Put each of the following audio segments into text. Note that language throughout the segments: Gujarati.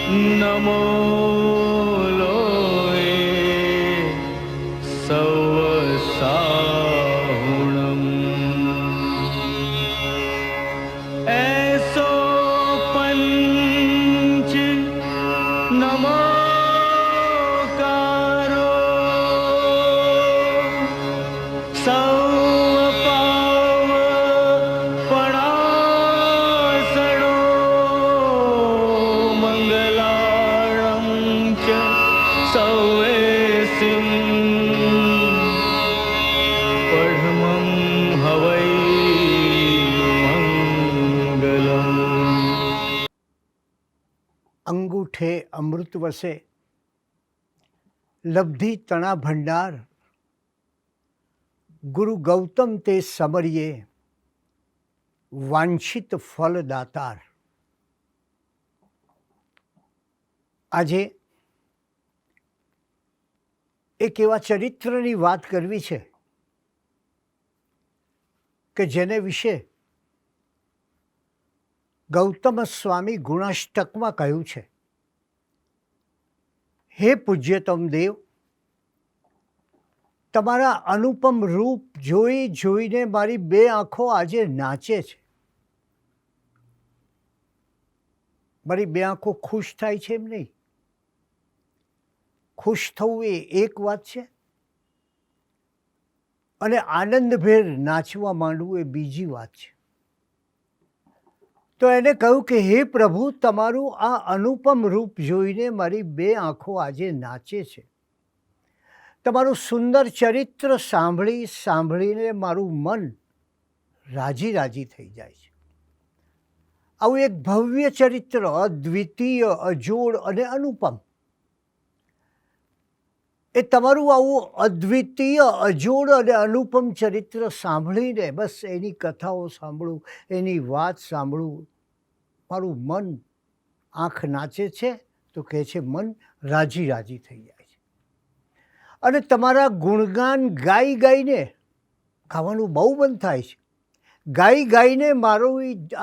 नमो लोये सवसाहुणम् ऐसो पंच नमोकारो सौपाव पणासणो मंगलाणं च सौवेसिं पढमं हवै मंगलम्। અંગૂઠે અમૃત વસે, લબ્ધિ તણા ભંડાર, ગુરુ ગૌતમ તે સમરીએ, વાંછિત ફલ દાતાર. આજે એક એવા ચરિત્રની વાત કરવી છે કે જેને વિશે ગૌતમ સ્વામી ગુણાષ્ટકમાં કહ્યું છે, હે પૂજ્યતમ દેવ, તમારા અનુપમ રૂપ જોઈ જોઈને મારી બે આંખો આજે નાચે છે. મારી બે આંખો ખુશ થાય છે એમ નહીં. ખુશ થવું એ એક વાત છે અને આનંદભેર નાચવા માંડવું એ બીજી વાત છે. તો એને કહ્યું કે હે પ્રભુ, તમારું આ અનુપમ રૂપ જોઈને મારી બે આંખો આજે નાચે છે. તમારું સુંદર ચરિત્ર સાંભળી સાંભળીને મારું મન રાજી રાજી થઈ જાય છે. આવું એક ભવ્ય ચરિત્ર, અદ્વિતીય, અજોડ અને અનુપમ. એ તમારું આવું અદ્વિતીય, અજોડ અને અનુપમ ચરિત્ર સાંભળીને, બસ એની કથાઓ સાંભળું, એની વાત સાંભળું, મારું મન આંખ નાચે છે તો કહે છે મન રાજી રાજી થઈ જાય છે. અને તમારા ગુણગાન ગાઈ ગાઈને, ખાવાનું બહુ મન થાય છે, ગાઈ ગાઈને મારું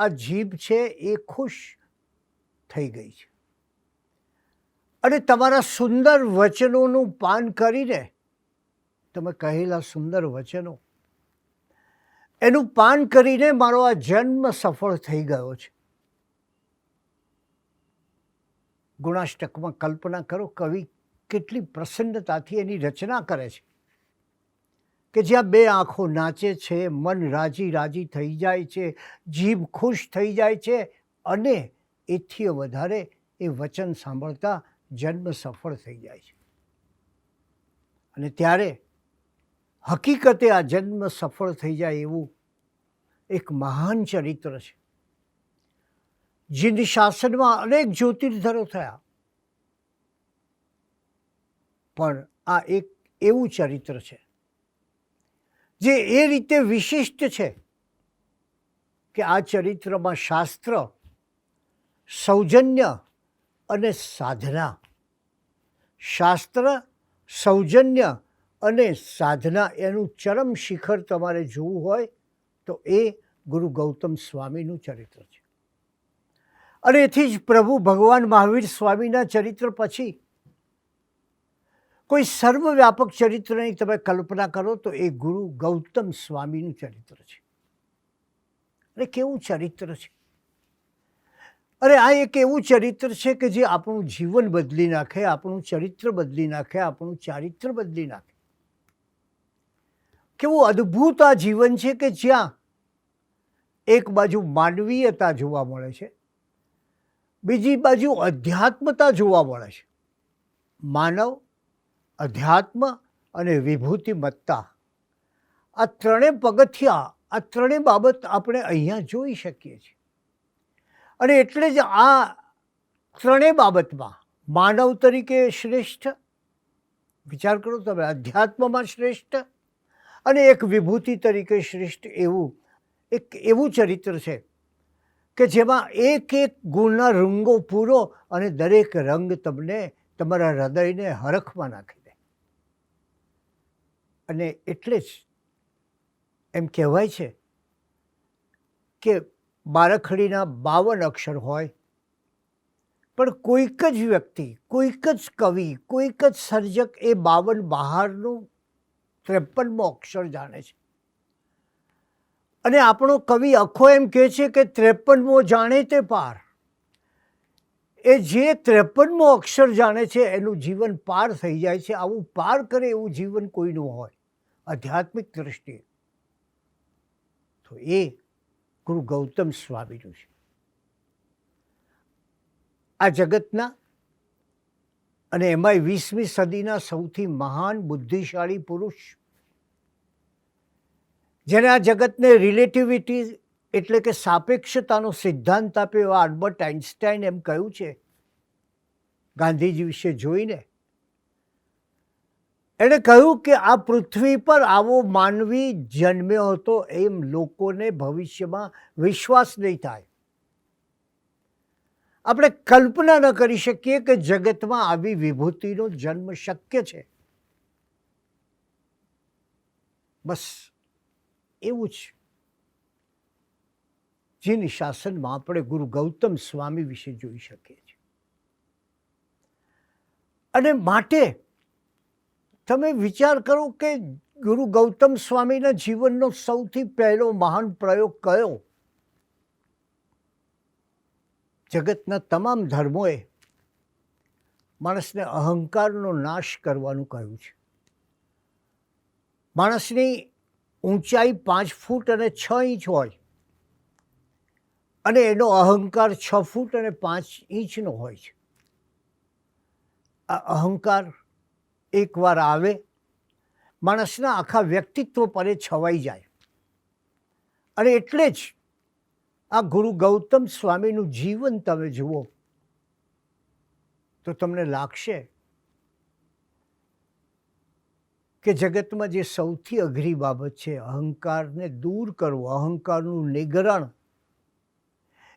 આ જીભ છે એ ખુશ થઈ ગઈ છે. અને તમારા સુંદર વચનોનું પાન કરીને, તમે કહેલા સુંદર વચનો, એનું પાન કરીને મારો આ જન્મ સફળ થઈ ગયો છે. ગુણાષ્ટકમાં કલ્પના કરો, કવિ કેટલી પ્રસન્નતાથી એની રચના કરે છે કે જ્યાં બે આંખો નાચે છે, મન રાજી રાજી થઈ જાય છે, જીભ ખુશ થઈ જાય છે અને એથી વધારે એ વચન સાંભળતા જન્મ સફળ થઈ જાય છે. અને ત્યારે હકીકતે આ જન્મ સફળ થઈ જાય એવું એક મહાન ચરિત્ર છે. જીંદ શાસનમાં અનેક જ્યોતિર્ધરો થયા, પણ આ એક એવું ચરિત્ર છે જે એ રીતે વિશિષ્ટ છે કે આ ચરિત્રમાં શાસ્ત્ર, સૌજન્ય અને સાધના, શાસ્ત્ર, સૌજન્ય અને સાધના એનું ચરમ શિખર તમારે જોવું હોય તો એ ગુરુ ગૌતમ સ્વામીનું ચરિત્ર છે. અને એથી જ પ્રભુ ભગવાન મહાવીર સ્વામીના ચરિત્ર પછી કોઈ સર્વવ્યાપક ચરિત્રની તમે કલ્પના કરો તો એ ગુરુ ગૌતમ સ્વામીનું ચરિત્ર છે. અને કેવું ચરિત્ર છે! અરે આ એક એવું ચરિત્ર છે કે જે આપણું જીવન બદલી નાખે, આપણું ચરિત્ર બદલી નાખે, આપણું ચારિત્ર બદલી નાખે. કેવું અદ્ભુત આ જીવન છે કે જ્યાં એક બાજુ માનવીયતા જોવા મળે છે, બીજી બાજુ અધ્યાત્મતા જોવા મળે છે. માનવ, અધ્યાત્મ અને વિભૂતિમત્તા, આ ત્રણેય પગથિયા, આ ત્રણેય બાબત આપણે અહીંયા જોઈ શકીએ છીએ. અને એટલે જ આ ત્રણેય બાબતમાં માનવ તરીકે શ્રેષ્ઠ, વિચાર કરો તમે, અધ્યાત્મમાં શ્રેષ્ઠ અને એક વિભૂતિ તરીકે શ્રેષ્ઠ એવું ચરિત્ર છે કે જેમાં એક એક ગુણના રંગો પૂરો અને દરેક રંગ તમને તમારા હૃદયને હરખમાં નાખી દે. અને એટલે જ એમ કહેવાય છે કે બારાખડીના 52 અક્ષર હોય પણ કોઈક જ વ્યક્તિ, કોઈક જ કવિ, કોઈક જ સર્જક એ 52 બહારનું 53મો અક્ષર જાણે છે. અને આપણો કવિ આખો એમ કહે છે કે 53મો જાણે તે પાર. એ જે 53મો અક્ષર જાણે છે એનું જીવન પાર થઈ જાય છે. આવું પાર કરે એવું જીવન કોઈનું હોય આધ્યાત્મિક દ્રષ્ટિએ તો એ ગુરુ ગૌતમ સ્વામીનું છે. આ જગતના અને એમાંય 20મી સદીના સૌથી મહાન બુદ્ધિશાળી પુરુષ, જેને આ જગતને રિલેટિવિટી એટલે કે સાપેક્ષતાનો સિદ્ધાંત આપ્યો એવા આલ્બર્ટ આઇન્સ્ટાઈન એમ કહ્યું છે ગાંધીજી વિશે જોઈને. એણે કહ્યું કે આ પૃથ્વી પર આવો માનવી જન્મ્યો હતો એમ લોકોને ભવિષ્યમાં વિશ્વાસ નહીં થાય. આપણે કલ્પના ન કરી શકીએ કે જગતમાં આવી વિભૂતિનો જન્મ શક્ય છે. બસ એવું જ જેની શાસનમાં આપણે ગુરુ ગૌતમ સ્વામી વિશે જોઈ શકીએ છીએ. અને માટે તમે વિચાર કરો કે ગુરુ ગૌતમ સ્વામીના જીવનનો સૌથી પહેલો મહાન પ્રયોગ કયો? જગતના તમામ ધર્મોએ માણસને અહંકારનો નાશ કરવાનું કહ્યું છે. માણસની ઊંચાઈ 5 ફૂટ અને 6 ઇંચ હોય અને એનો અહંકાર 6 ફૂટ અને 5 ઇંચનો હોય છે. આ અહંકાર એકવાર આવે માણસના આખા વ્યક્તિત્વ પર એ છવાઈ જાય. અને એટલે જ આ ગુરુ ગૌતમ સ્વામીનું જીવન તમે જુઓ તો તમને લાગશે કે જગતમાં જે સૌથી અઘરી બાબત છે અહંકારને દૂર કરવો, અહંકારનું નિગ્રહણ,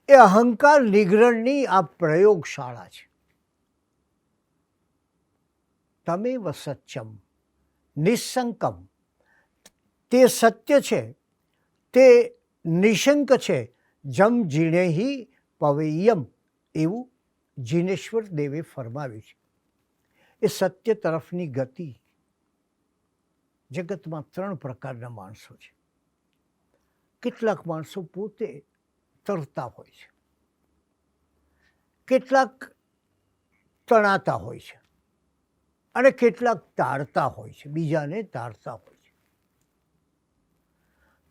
એ અહંકાર નિગ્રહણની આ પ્રયોગશાળા છે. તમેવ સત્યમ નિઃશંકમ, તે સત્ય છે, તે નિશંક છે. જમ જીણેહી પવેયમ, એવું જીનેશ્વર દેવે ફરમાવ્યું છે. એ સત્ય તરફની ગતિ. જગતમાં 3 પ્રકારના માણસો છે. કેટલાક માણસો પોતે તરતા હોય છે, કેટલાક તણાતા હોય છે અને કેટલાક તારતા હોય છે, બીજાને તારતા હોય છે.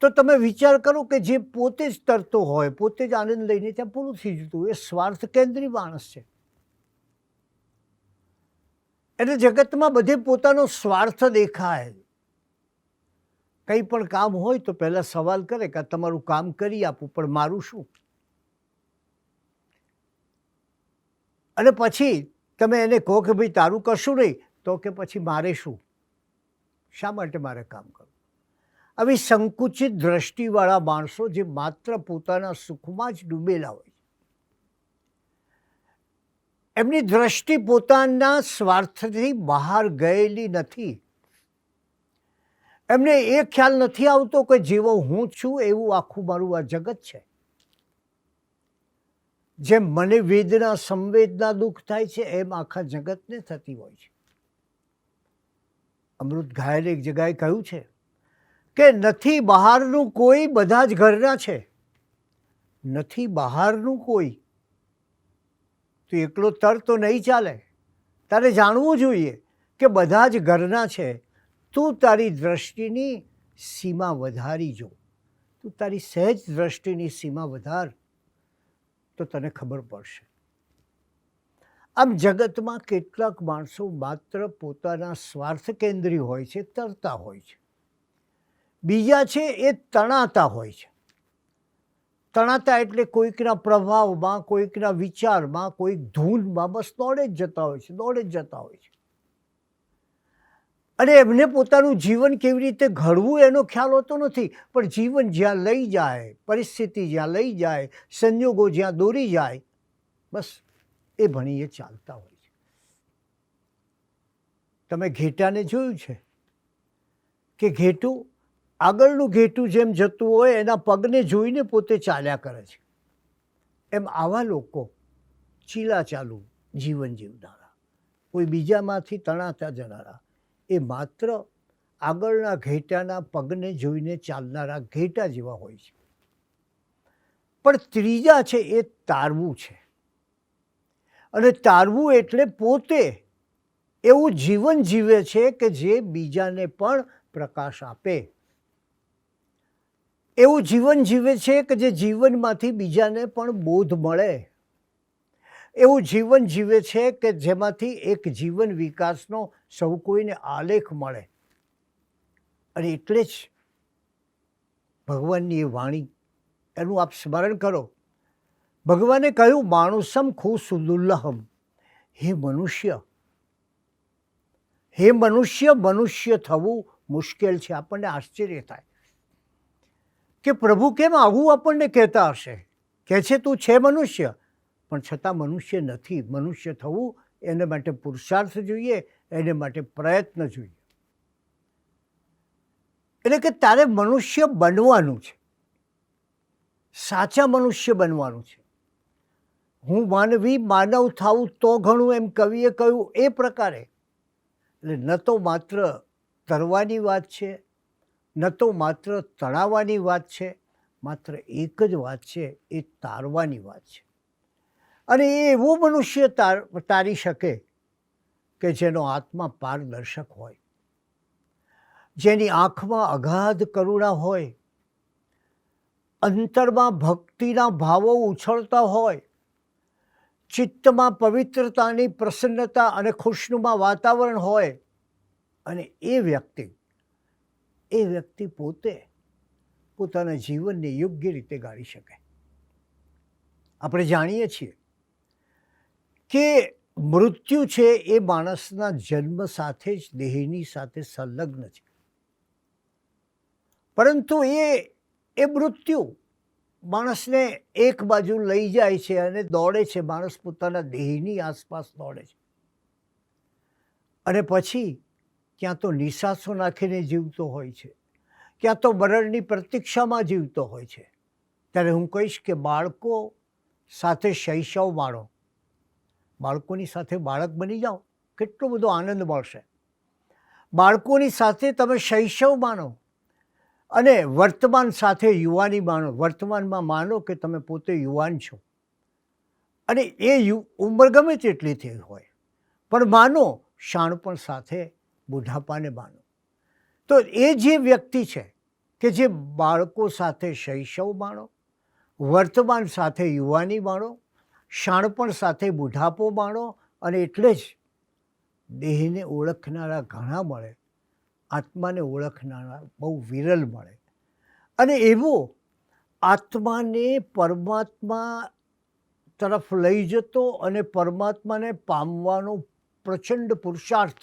તો તમે વિચાર કરો કે જે પોતે જ તરતો હોય, પોતે જ આનંદ લઈને ત્યાં પૂરું થઈ જતું, એ સ્વાર્થ કેન્દ્રી માણસ છે. એટલે જગતમાં બધે પોતાનો સ્વાર્થ દેખાય. કંઈ પણ કામ હોય તો પહેલા સવાલ કરે કે તમારું કામ કરી આપું, પણ મારું શું? અને પછી તમે એને કહો કે ભાઈ તારું કશું નહીં, તો કે પછી મારે શું? શા માટે મારે કામ કરવું? આવી સંકુચિત દ્રષ્ટિવાળા માણસો જે માત્ર પોતાના સુખમાં જ ડૂબેલા હોય, એમની દ્રષ્ટિ પોતાના સ્વાર્થથી બહાર ગયેલી નથી. એમને એ ખ્યાલ નથી આવતો કે જેવો હું છું એવું આખું મારું આ જગત છે. જેમ મને વેદના, સંવેદના, દુઃખ થાય છે એમ આખા જગતને થતી હોય છે. અમૃત ઘાયલે એક જગ્યાએ કહ્યું છે કે નથી બહારનું કોઈ, બધા જ ઘરના છે. નથી બહારનું કોઈ તો એકલો તર તો નહીં ચાલે. તારે જાણવું જોઈએ કે બધા જ ઘરના છે. તું તારી દ્રષ્ટિની સીમા વધારી જો, તું તારી સહેજ દ્રષ્ટિની સીમા વધાર તો તને ખબર પડશે. આમ જગતમાં કેટલાક માણસો માત્ર પોતાના સ્વાર્થ કેન્દ્રી હોય છે, તરતા હોય છે. બીજા છે એ તણાતા હોય છે. તણાતા એટલે કોઈકના પ્રભાવમાં, કોઈકના વિચારમાં, કોઈક ધૂનમાં બસ દોડે જ જતા હોય છે, દોડે જ જતા હોય છે. અને એમને પોતાનું જીવન કેવી રીતે ઘડવું એનો ખ્યાલ હોતો નથી. પણ જીવન જ્યાં લઈ જાય, પરિસ્થિતિ જ્યાં લઈ જાય, સંજોગો જ્યાં દોરી જાય, બસ એ ભણીએ ચાલતા હોય છે. તમે ઘેટાને જોયું છે કે ઘેટું આગળનું ઘેટું જેમ જતું હોય એના પગને જોઈને પોતે ચાલ્યા કરે છે. એમ આવા લોકો ચીલા ચાલુ જીવન જીવનારા, કોઈ બીજામાંથી તણાતા જનારા, એ માત્ર આગળના ઘેટાના પગને જોઈને ચાલનારા ઘેટા જેવા હોય છે. પણ ત્રીજા છે એ તારવું છે. અને તારવું એટલે પોતે એવું જીવન જીવે છે કે જે બીજાને પણ પ્રકાશ આપે, એવું જીવન જીવે છે કે જે જીવનમાંથી બીજાને પણ બોધ મળે, એવું જીવન જીવે છે કે જેમાંથી એક જીવન વિકાસનો સૌ કોઈને આલેખ મળે. અને એટલે જ ભગવાનની એ વાણી, એનું આપ સ્મરણ કરો. ભગવાને કહ્યું, માણુસમ ખુસુદુલ્લહમ, હે મનુષ્ય, હે મનુષ્ય, મનુષ્ય થવું મુશ્કેલ છે. આપણને આશ્ચર્ય થાય કે પ્રભુ કેમ આવું આપણને કહેતા હશે. કહે છે તું છે મનુષ્ય, પણ છતાં મનુષ્ય નથી. મનુષ્ય થવું એને માટે પુરુષાર્થ જોઈએ, એને માટે પ્રયત્ન જોઈએ. એટલે કે તારે મનુષ્ય બનવાનું છે, સાચા મનુષ્ય બનવાનું છે. હું માનવી માનવ થાવું તો ઘણું, એમ કવિએ કહ્યું એ પ્રકારે. એટલે ન તો માત્ર તરવાની વાત છે, ન તો માત્ર તણાવવાની વાત છે, માત્ર એક જ વાત છે, એ તારવાની વાત છે. અને એ એવો મનુષ્ય તારી શકે કે જેનો આત્મા પારદર્શક હોય, જેની આંખમાં અગાધ કરુણા હોય, અંતરમાં ભક્તિના ભાવો ઉછળતા હોય, ચિત્તમાં પવિત્રતાની પ્રસન્નતા અને ખુશનુમા વાતાવરણ હોય. અને એ વ્યક્તિ પોતે પોતાના જીવનને યોગ્ય રીતે ગાળી શકે. આપણે જાણીએ છીએ કે મૃત્યુ છે એ માણસના જન્મ સાથે જ દેહની સાથે સંલગ્ન છે. પરંતુ એ મૃત્યુ માણસને એક બાજુ લઈ જાય છે અને દોડે છે. માણસ પોતાના દેહની આસપાસ દોડે છે અને પછી ક્યાં તો નિશાસો નાખીને જીવતો હોય છે, ક્યાં તો મરણની પ્રતીક્ષામાં જીવતો હોય છે. ત્યારે હું કહીશ કે બાળકો સાથે શૈશવ માણો, બાળકોની સાથે બાળક બની જાઓ, કેટલો બધો આનંદ મળશે. બાળકોની સાથે તમે શૈશવ માણો અને વર્તમાન સાથે યુવાની માણો. વર્તમાનમાં માનો કે તમે પોતે યુવાન છો અને એ ઉંમર ગમે તેટલી થઈ હોય, પણ માનો શાણપણ સાથે બુઢાપાને માનો. તો એ જે વ્યક્તિ છે કે જે બાળકો સાથે શૈશવ માણો, વર્તમાન સાથે યુવાની માણો, શાણપણ સાથે બુઢાપો માણો. અને એટલે જ દેહને ઓળખનારા ઘણા મળે, આત્માને ઓળખનારા બહુ વિરલ મળે. અને એવો આત્માને પરમાત્મા તરફ લઈ જતો અને પરમાત્માને પામવાનો પ્રચંડ પુરુષાર્થ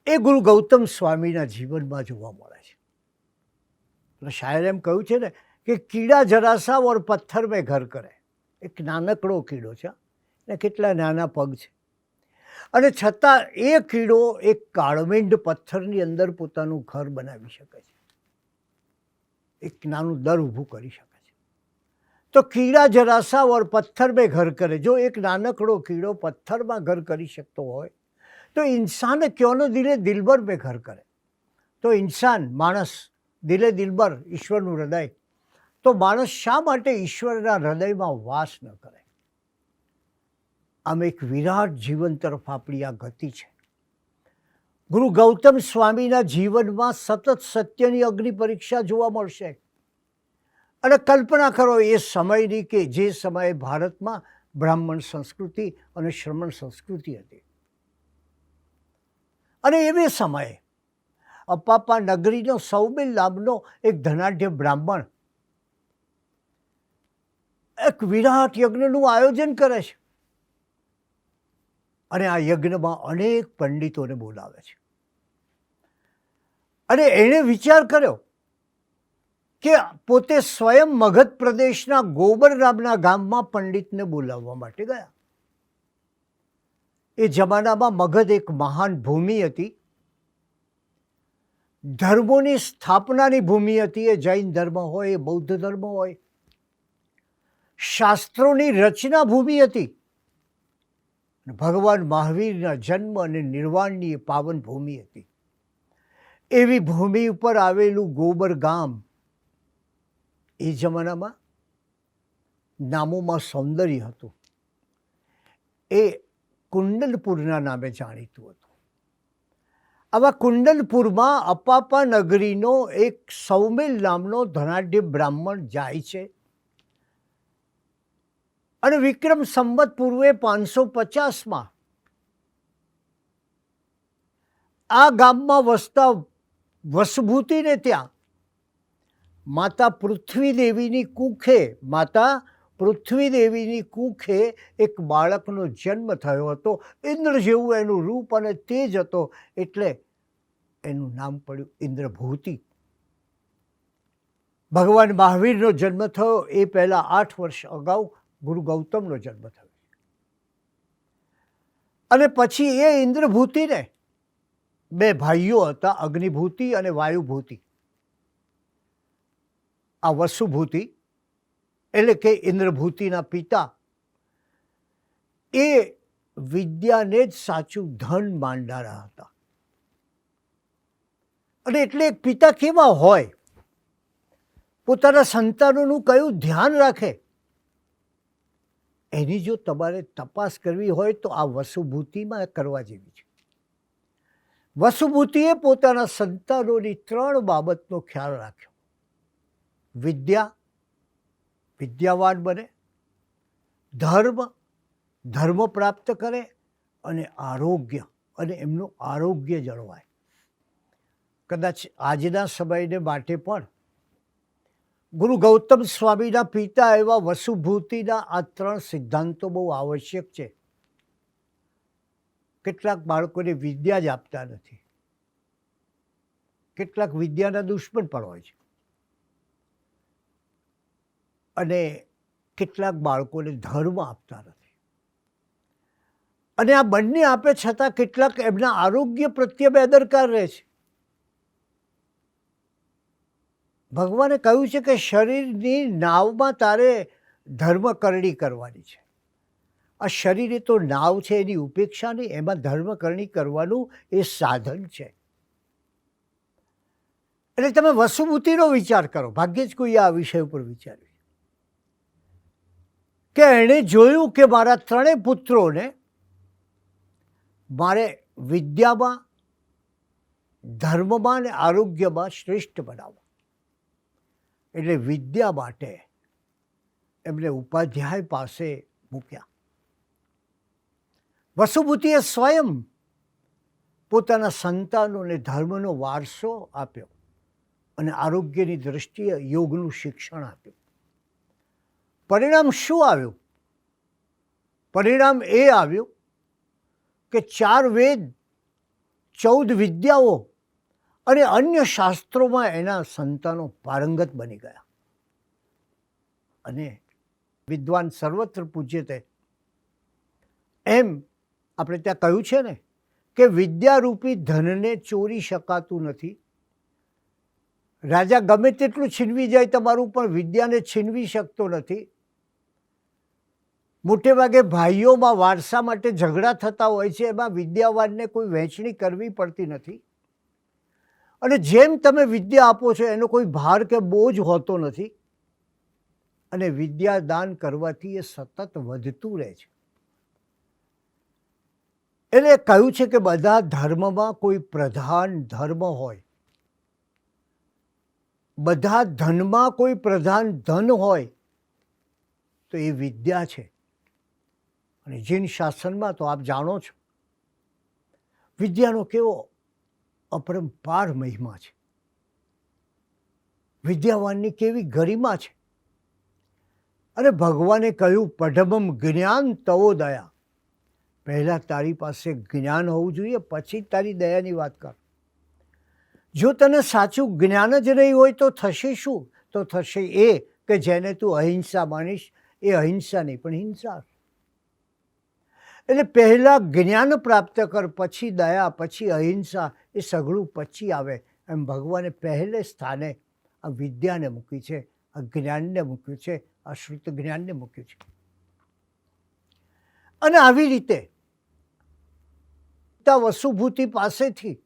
એ ગુરુ ગૌતમ સ્વામીના જીવનમાં જોવા મળે છે. એટલે શાયરે એમ કહ્યું છે ને કે કીડા જરાસા ઓર પથ્થર મેં ઘર કરે. એક નાનકડો કીડો છે ને કેટલા નાના પગ છે, અને છતાં એ કીડો એક કાળમેંડ પથ્થરની અંદર પોતાનું ઘર બનાવી શકે છે, એક નાનું દર ઊભું કરી શકે છે. તો કીડા જરાસા ઓર પથ્થર મેં ઘર કરે. જો એક નાનકડો કીડો પથ્થરમાં ઘર કરી શકતો હોય તો ઇન્સાન ક્यों ન દિલે દિલબર મેં ઘર કરે. તો ઇન્સાન, માણસ, દિલે દિલબર, ઈશ્વરનું હૃદય, તો માણસ શા માટે ઈશ્વરના હૃદયમાં વાસ ન કરે. આમ એક વિરાટ જીવન તરફ આપણી આ ગતિ છે. ગુરુ ગૌતમ સ્વામીના જીવનમાં સતત સત્યની અગ્નિ પરીક્ષા જોવા મળશે. અને કલ્પના કરો એ સમયની કે જે સમયે ભારતમાં બ્રાહ્મણ સંસ્કૃતિ અને શ્રમણ સંસ્કૃતિ હતી. અને એવે સમયે અપાપા નગરીનો સૌબેલ નામનો એક ધનાઢ્ય બ્રાહ્મણ એક વિરાટ યજ્ઞનું આયોજન કરે છે. અને આ યજ્ઞમાં અનેક પંડિતોને બોલાવે છે. અને એણે વિચાર કર્યો કે પોતે સ્વયં મગધ પ્રદેશના ગોબર નામના ગામમાં પંડિતને બોલાવવા માટે ગયા. એ જમાનામાં મગધ એક મહાન ભૂમિ હતી, ધર્મોની સ્થાપનાની ભૂમિ હતી. એ જૈન ધર્મ હોય, એ બૌદ્ધ ધર્મ હોય, શાસ્ત્રોની રચના ભૂમિ હતી. ભગવાન મહાવીરના જન્મ અને નિર્વાણની એ પાવન ભૂમિ હતી. એવી ભૂમિ ઉપર આવેલું ગોબર ગામ એ જમાનામાં નામોમાં સૌંદર્ય હતું. એ કુંડલપુરના નામે જાણીતું હતું. આવા કુંડલપુરમાં અપાપા નગરીનો એક સૌમેલ નામનો ધનાઢ્ય બ્રાહ્મણ જાય છે અને વિક્રમ સંવત પૂર્વે 550માં આ ગામમાં વસતા વસુભૂતિને ત્યાં માતા પૃથ્વી દેવીની કુખે એક બાળકનો જન્મ થયો હતો. ઇન્દ્ર જેવું એનું રૂપ અને તેજ હતો એટલે એનું નામ પડ્યું ઇન્દ્રભૂતિ. ભગવાન મહાવીરનો જન્મ થયો એ પહેલા 8 વર્ષ અગાઉ ગુરુ ગૌતમનો જન્મ થયો અને પછી એ ઇન્દ્રભૂતિને 2 ભાઈઓ હતા, અગ્નિભૂતિ અને વાયુભૂતિ. આ વસુભૂતિ એટલે કે ઇન્દ્રભૂતિના પિતા એ વિદ્યાને જ સાચું ધન માનનારા હતા. અને એટલે એક પિતા કેવા હોય, પોતાના સંતાનોનું કયું ધ્યાન રાખે, એની જો તમારે તપાસ કરવી હોય તો આ વસુભૂતિમાં કરવા જેવી છે. વસુભૂતિએ પોતાના સંતાનોની 3 બાબતનો ખ્યાલ રાખ્યો. વિદ્યાવાન બને, ધર્મ પ્રાપ્ત કરે અને આરોગ્ય, અને એમનું આરોગ્ય જળવાય. કદાચ આજના સમયને માટે પણ ગુરુ ગૌતમ સ્વામીના પિતા એવા વસુભૂતિના આ 3 સિદ્ધાંતો બહુ આવશ્યક છે. કેટલાક બાળકોને વિદ્યા જ આપતા નથી, કેટલાક વિદ્યાના દુશ્મન પણ હોય છે, અને કેટલાક બાળકોને ધર્મ આપતા નથી. અને આ બંને આપે છતાં કેટલાક એમના આરોગ્ય પ્રત્યે બેદરકાર રહે છે. ભગવાને કહ્યું છે કે શરીરની નાવમાં તારે ધર્મકરણી કરવાની છે. આ શરીર એ તો નાવ છે, એની ઉપેક્ષા નહીં, એમાં ધર્મકરણી કરવાનું એ સાધન છે. એટલે તમે વસુભૂતિનો વિચાર કરો. ભાગ્યે જ કોઈ આ વિષય ઉપર વિચાર્યું કે એણે જોયું કે મારા 3 પુત્રોને મારે વિદ્યામાં, ધર્મમાં અને આરોગ્યમાં શ્રેષ્ઠ બનાવવા. એટલે વિદ્યા માટે એમને ઉપાધ્યાય પાસે મૂક્યા. વસુભૂતિએ સ્વયં પોતાના સંતાનોને ધર્મનો વારસો આપ્યો અને આરોગ્યની દૃષ્ટિએ યોગનું શિક્ષણ આપ્યું. પરિણામ શું આવ્યું? પરિણામ એ આવ્યું કે 4 વેદ, 14 વિદ્યાઓ અને અન્ય શાસ્ત્રોમાં એના સંતાનો પારંગત બની ગયા. અને વિદ્વાન સર્વત્ર પૂજ્યતે એમ આપણે ત્યાં કહ્યું છે ને કે વિદ્યારૂપી ધનને ચોરી શકાતું નથી. રાજા ગમે તેટલું છીનવી જાય તમારું, પણ વિદ્યાને છીનવી શકતો નથી. મોટે ભાગે ભાઈઓમાં વારસા માટે ઝઘડા થતા હોય છે, એમાં વિદ્યાવાનને કોઈ વહેંચણી કરવી પડતી નથી. અને જેમ તમે વિદ્યા આપો છો એનો કોઈ ભાર કે બોજ હોતો નથી. અને વિદ્યાદાન કરવાથી એ સતત વધતું રહે છે. એટલે કહ્યું છે કે બધા ધર્મમાં કોઈ પ્રધાન ધર્મ હોય, બધા ધનમાં કોઈ પ્રધાન ધન હોય તો એ વિદ્યા છે. અને જીન શાસનમાં તો આપ જાણો છો વિદ્યાનો કેવો અપરંપાર મહિમા છે, વિદ્યાવાનની કેવી ગરિમા છે. અને ભગવાને કહ્યું પઢમમ જ્ઞાન તવો દયા. પહેલાં તારી પાસે જ્ઞાન હોવું જોઈએ, પછી તારી દયાની વાત કર. જો તને સાચું જ્ઞાન જ નહીં હોય તો થશે શું? તો થશે એ કે જેને તું અહિંસા માનીશ એ અહિંસા નહીં પણ હિંસા. એટલે પહેલાં જ્ઞાન પ્રાપ્ત કર, પછી દયા, પછી અહિંસા, એ સઘળું પછી આવે. એમ ભગવાને પહેલે સ્થાને આ વિદ્યાને મૂકી છે, આ જ્ઞાનને મૂક્યું છે, આ શ્રુત જ્ઞાનને મૂક્યું છે. અને આવી રીતે વસુભૂતિ પાસેથી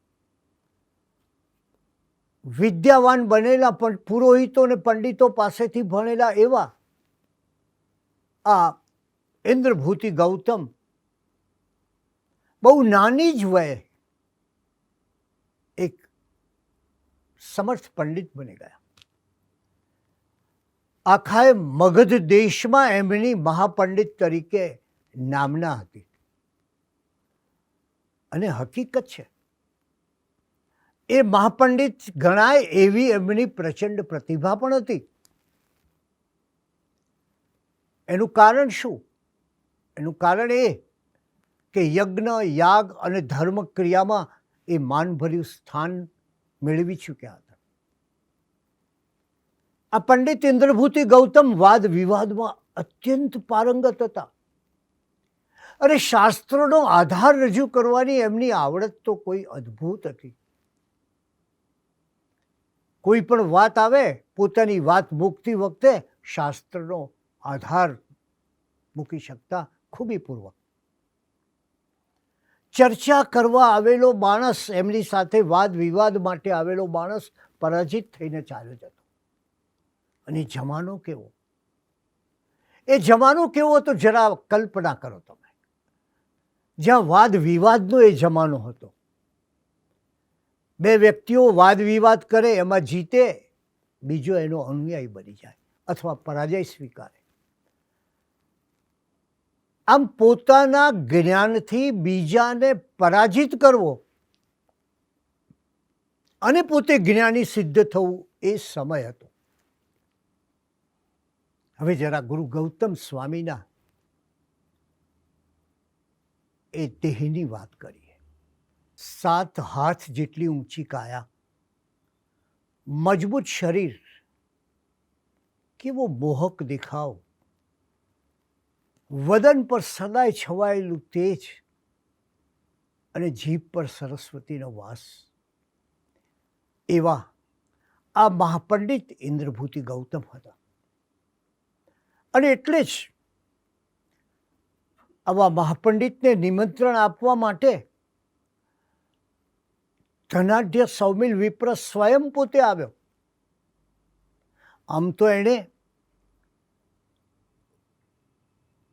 વિદ્યાવાન બનેલા પણ પુરોહિતો અને પંડિતો પાસેથી ભણેલા એવા આ ઇન્દ્રભૂતિ ગૌતમ બહુ નાની જ વયે એક સમર્થ પંડિત બની ગયા. આખાએ મગધ દેશમાં એમની મહાપંડિત તરીકે નામના હતી. અને હકીકત છે એ મહાપંડિત ગણાય એવી એમની પ્રચંડ પ્રતિભા પણ હતી. એનું કારણ શું? એનું કારણ એ કે યજ્ઞ, યાગ અને ધર્મ ક્રિયામાં એ માનભર્યું સ્થાન મેળવી ચૂક્યા હતા. આ પંડિત ઇન્દ્રભૂતિ ગૌતમ વાદ વિવાદમાં અત્યંત પારંગત હતા. અને શાસ્ત્રોનો આધાર રજૂ કરવાની એમની આવડત તો કોઈ અદ્ભુત હતી. કોઈ પણ વાત આવે, પોતાની વાત મૂકતી વખતે શાસ્ત્રનો આધાર મૂકી શકતા ખૂબીપૂર્વક. ચર્ચા કરવા આવેલો માણસ, એમની સાથે વાદ વિવાદ માટે આવેલો માણસ પરાજિત થઈને ચાલ્યો જતો. અને જમાનો કેવો, એ જમાનો કેવો હતો જરા કલ્પના કરો તમે. જ્યાં વાદ વિવાદનો એ જમાનો હતો. બે વ્યક્તિઓ વાદ વિવાદ કરે, એમાં જીતે, બીજો એનો અનુયાયી બની જાય અથવા પરાજય સ્વીકારે. આમ પોતાના જ્ઞાનથી બીજાને પરાજિત કરવો અને પોતે જ્ઞાની સિદ્ધ થવું એ સમય હતો. હવે જરા ગુરુ ગૌતમ સ્વામીના એ દેહની વાત કરીએ. 7 હાથ જેટલી ઊંચી કાયા, મજબૂત શરીર, કેવો મોહક દેખાવ, વદન પર સદાય છવાયેલું તેજ અને જીભ પર સરસ્વતીનો વાસ. એવા આ મહાપંડિત ઇન્દ્રભૂતિ ગૌતમ હતા. અને એટલે જ આવા મહાપંડિતને નિમંત્રણ આપવા માટે ધનાઢ્ય સૌમિલ વિપ્ર સ્વયં પોતે આવ્યો. આમ તો એણે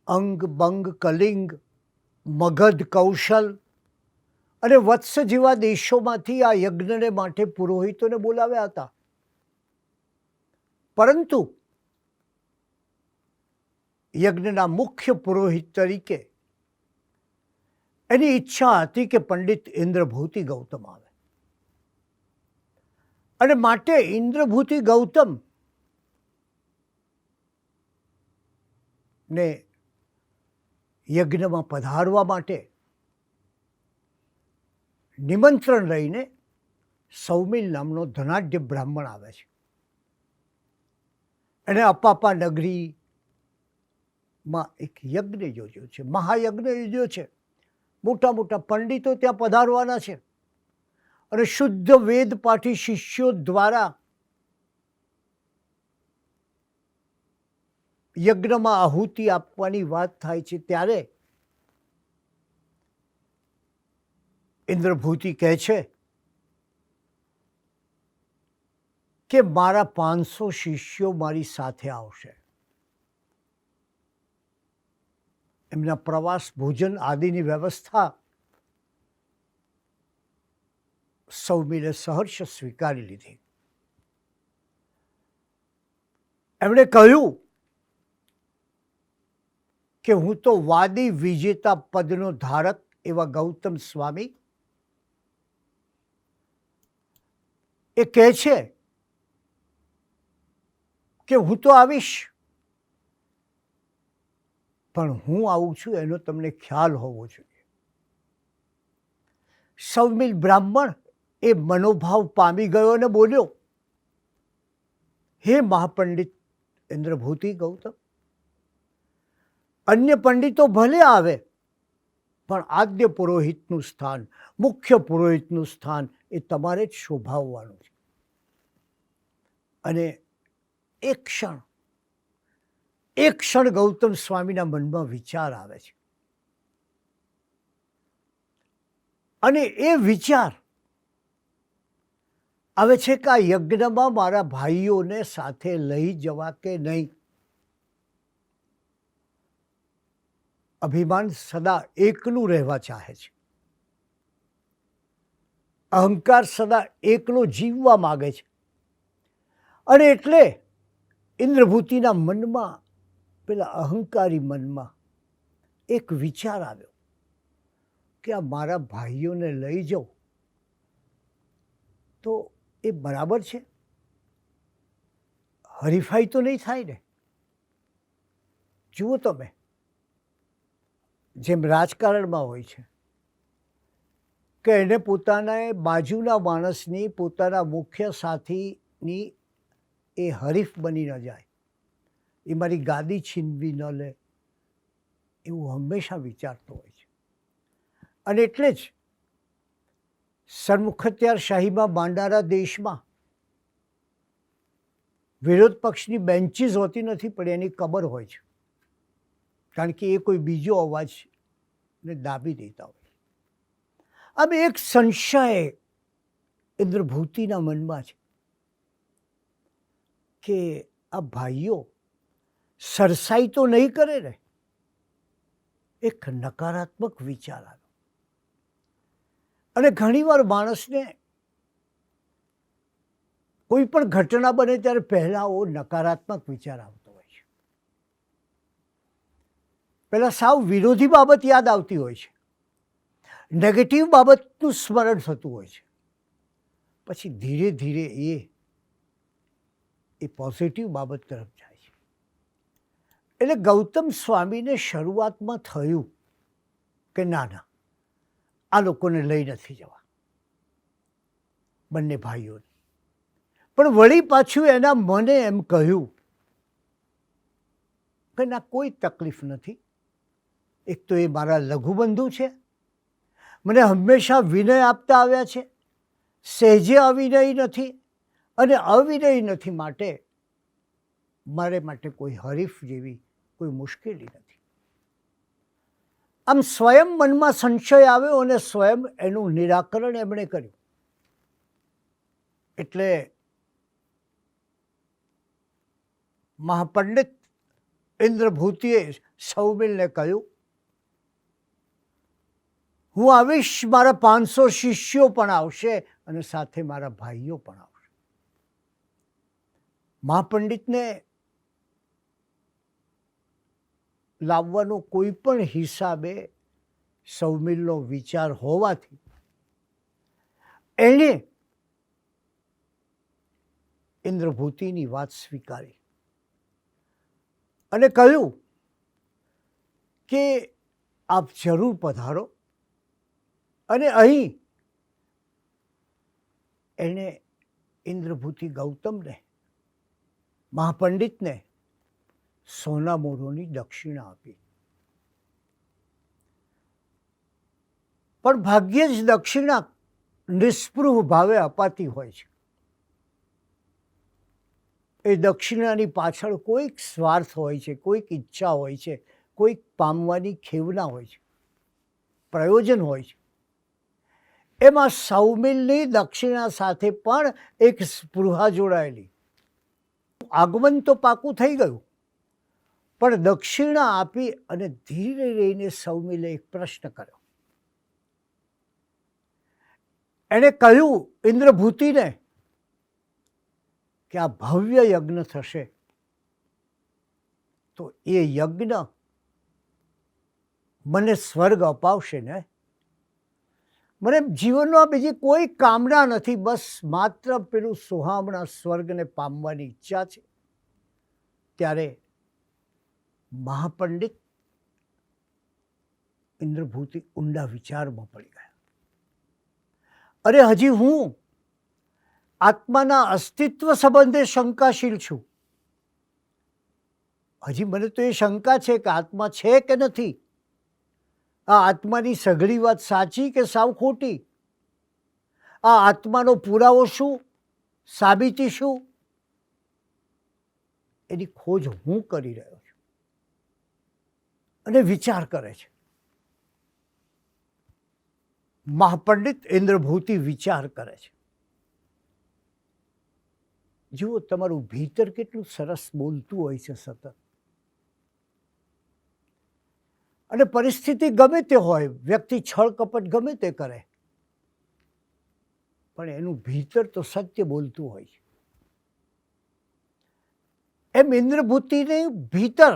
અંગ, બંગ, કલિંગ, મગધ, કૌશલ અને વત્સ જેવા દેશોમાંથી આ યજ્ઞને માટે પુરોહિતોને બોલાવ્યા હતા. પરંતુ યજ્ઞના મુખ્ય પુરોહિત તરીકે એની ઈચ્છા હતી કે પંડિત ઇન્દ્રભૂતિ ગૌતમ આવે. અને માટે ઇન્દ્રભૂતિ ગૌતમ ને યજ્ઞમાં પધારવા માટે નિમંત્રણ લઈને સૌમિલ નામનો ધનાઢ્ય બ્રાહ્મણ આવે છે. એને અપાપા નગરીમાં એક યજ્ઞ યોજ્યો છે, મહાયજ્ઞ યોજ્યો છે. મોટા મોટા પંડિતો ત્યાં પધારવાના છે અને શુદ્ધ વેદ પાઠી શિષ્યો દ્વારા યજ્ઞમાં આહુતિ આપવાની વાત થાય છે. ત્યારે ઇન્દ્રભૂતિ કહે છે કે મારા 500 શિષ્યો મારી સાથે આવશે. એમના પ્રવાસ, ભોજન આદિની વ્યવસ્થા સૌમિલે સહર્ષ સ્વીકારી લીધી. એમણે કહ્યું કે હું તો વાદી વિજેતા પદનો ધારક એવા ગૌતમ સ્વામી એ કહે છે કે હું તો આવીશ, પણ હું આવું છું એનો તમને ખ્યાલ હોવો જોઈએ. સૌમિલ બ્રાહ્મણ એ મનોભાવ પામી ગયો અને બોલ્યો, હે મહાપંડિત ઇન્દ્રભૂતિ ગૌતમ, અન્ય પંડિતો ભલે આવે, પણ આદ્ય પુરોહિતનું સ્થાન, મુખ્ય પુરોહિતનું સ્થાન એ તમારે જ શોભાવવાનું છે. અને એક ક્ષણ એક ક્ષણ ગૌતમ સ્વામીના મનમાં વિચાર આવે છે અને એ વિચાર આવે છે કે આ યજ્ઞમાં મારા ભાઈઓને સાથે લઈ જવા કે નહીં. અભિમાન સદા એકલું રહેવા ચાહે છે. અહંકાર સદા એકલો જીવવા માગે છે. અને એટલે ઇન્દ્રભૂતિના મનમાં, પેલા અહંકારી મનમાં એક વિચાર આવ્યો કે આ મારા ભાઈઓને લઈ જાઉં તો એ બરાબર છે? હરીફાઈ તો નહીં થાય ને? જુઓ તમે, જેમ રાજકારણમાં હોય છે કે એને પોતાના બાજુના માણસની, પોતાના મુખ્ય સાથીની એ હરીફ બની ન જાય, એ મારી ગાદી છીનવી ન લે, એવું હંમેશા વિચારતો હોય છે. અને એટલે જ સરમુખત્યારશાહીમાં માંડારા દેશમાં વિરોધ પક્ષની બેન્ચીસ હોતી નથી, પણ એની કબર હોય છે, કારણ કે એ કોઈ બીજો અવાજને દાબી દેતા હોય. આમ એક સંશય ઇન્દ્રભૂતિના મનમાં છે કે આ ભાઈઓ સરસાઈ તો નહીં કરે ને? એક નકારાત્મક વિચાર આવ્યો. અને ઘણીવાર માણસને કોઈ પણ ઘટના બને ત્યારે પહેલા નકારાત્મક વિચાર આવતો હોય છે. પહેલા સાવ વિરોધી બાબત યાદ આવતી હોય છે, નેગેટિવ બાબતનું સ્મરણ થતું હોય છે, પછી ધીરે ધીરે એ પોઝિટિવ બાબત તરફ જાય છે. એટલે ગૌતમ સ્વામીને શરૂઆતમાં થયું કે ના ના, આ લોકોને લઈ નથી જવા, બંને ભાઈઓને. પણ વળી પાછું એના મને એમ કહ્યું કે ના, કોઈ તકલીફ નથી. એક તો એ મારા લઘુબંધુ છે, મને હંમેશા વિનય આપતા આવ્યા છે, સહેજે અવિનય નથી, અને અવિનય નથી માટે મારે માટે કોઈ હરીફ જેવી કોઈ મુશ્કેલી નથી. આમ સ્વયં મનમાં સંશય આવ્યો અને સ્વયં એનું નિરાકરણ એમણે કર્યું. એટલે મહાપંડિત ઇન્દ્રભૂતિએ સૌમિલને કહ્યું, હું આવીશ, મારા 500 શિષ્યો પણ આવશે અને સાથે મારા ભાઈઓ પણ આવશે. મહાપંડિતને લાવવાનો કોઈ પણ હિસાબે સૌમિલનો વિચાર હોવાથી એણે ઇન્દ્રભૂતિની વાત સ્વીકારી અને કહ્યું કે આપ જરૂર પધારો. અને અહીં એણે ઇન્દ્રભૂતિ ગૌતમને, મહાપંડિતને સોના મોરોની દક્ષિણા આપી. પણ ભાગ્યે જ દક્ષિણા નિસ્પૃહ ભાવે અપાતી હોય છે. એ દક્ષિણાની પાછળ કોઈક સ્વાર્થ હોય છે, કોઈક ઈચ્છા હોય છે, કોઈક પામવાની ખેવના હોય છે, પ્રયોજન હોય છે. એમાં સૌમિલની દક્ષિણા સાથે પણ એક સ્પૃહા જોડાયેલી. આગમન તો પાકું થઈ ગયું, પણ દક્ષિણા આપી અને ધીરે રહીને સૌમિલે એક પ્રશ્ન કર્યો. એણે કહ્યું ઇન્દ્રભૂતિને કે આ ભવ્ય યજ્ઞ થશે, તો એ યજ્ઞ મને સ્વર્ગ અપાવશે ને? મને જીવનમાં બીજી કોઈ કામના નથી, બસ માત્ર પેલું સુહામણા સ્વર્ગને પામવાની ઈચ્છા છે. ત્યારે મહાપંડિત ઇન્દ્રભૂતિ ઊંડા વિચારમાં પડી ગયા. અરે, હજી હું આત્માના અસ્તિત્વ સંબંધે શંકાશીલ છું. હજી મને તો એ શંકા છે કે આત્મા છે કે નથી, આ આત્માની સઘળી વાત સાચી કે સાવ ખોટી, આ આત્માનો પુરાવો શું, સાબિતી શું, એની ખોજ હું કરી રહ્યો છું. અને વિચાર કરે છે. મહાપંડિત ઇન્દ્રભૂતિ વિચાર કરે છે. જુઓ, તમારું ભીતર કેટલું સરસ બોલતું હોય છે સતત. અને પરિસ્થિતિ ગમે તે હોય, વ્યક્તિ છળ કપટ ગમે તે કરે, પણ એનું ભીતર તો સત્ય બોલતું હોય છે. એમ ઇન્દ્રભૂતિને ભીતર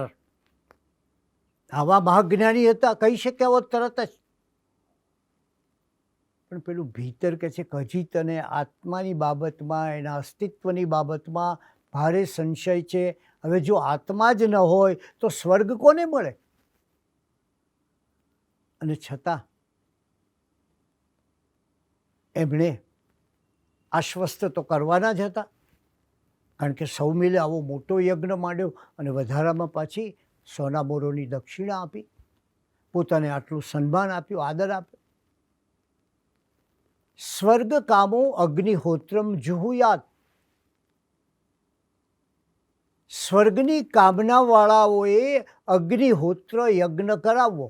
આવા મહાજ્ઞાની હતા, કહી શક્યા હોત તરત જ, પણ પેલું ભીતર કે છે કે હજી તને આત્માની બાબતમાં, એના અસ્તિત્વની બાબતમાં ભારે સંશય છે. હવે જો આત્મા જ ન હોય તો સ્વર્ગ કોને મળે? અને છતાં એમણે આશ્વસ્ત તો કરવાના જ હતા, કારણ કે સૌમિલે આવો મોટો યજ્ઞ માંડ્યો અને વધારામાં પાછી સોના મોરોની દક્ષિણા આપી, પોતાને આટલું સન્માન આપ્યું, આદર આપ્યો. સ્વર્ગ કામો અગ્નિહોત્રમ જુહુયાત. સ્વર્ગની કામનાવાળાઓએ અગ્નિહોત્ર યજ્ઞ કરાવવો.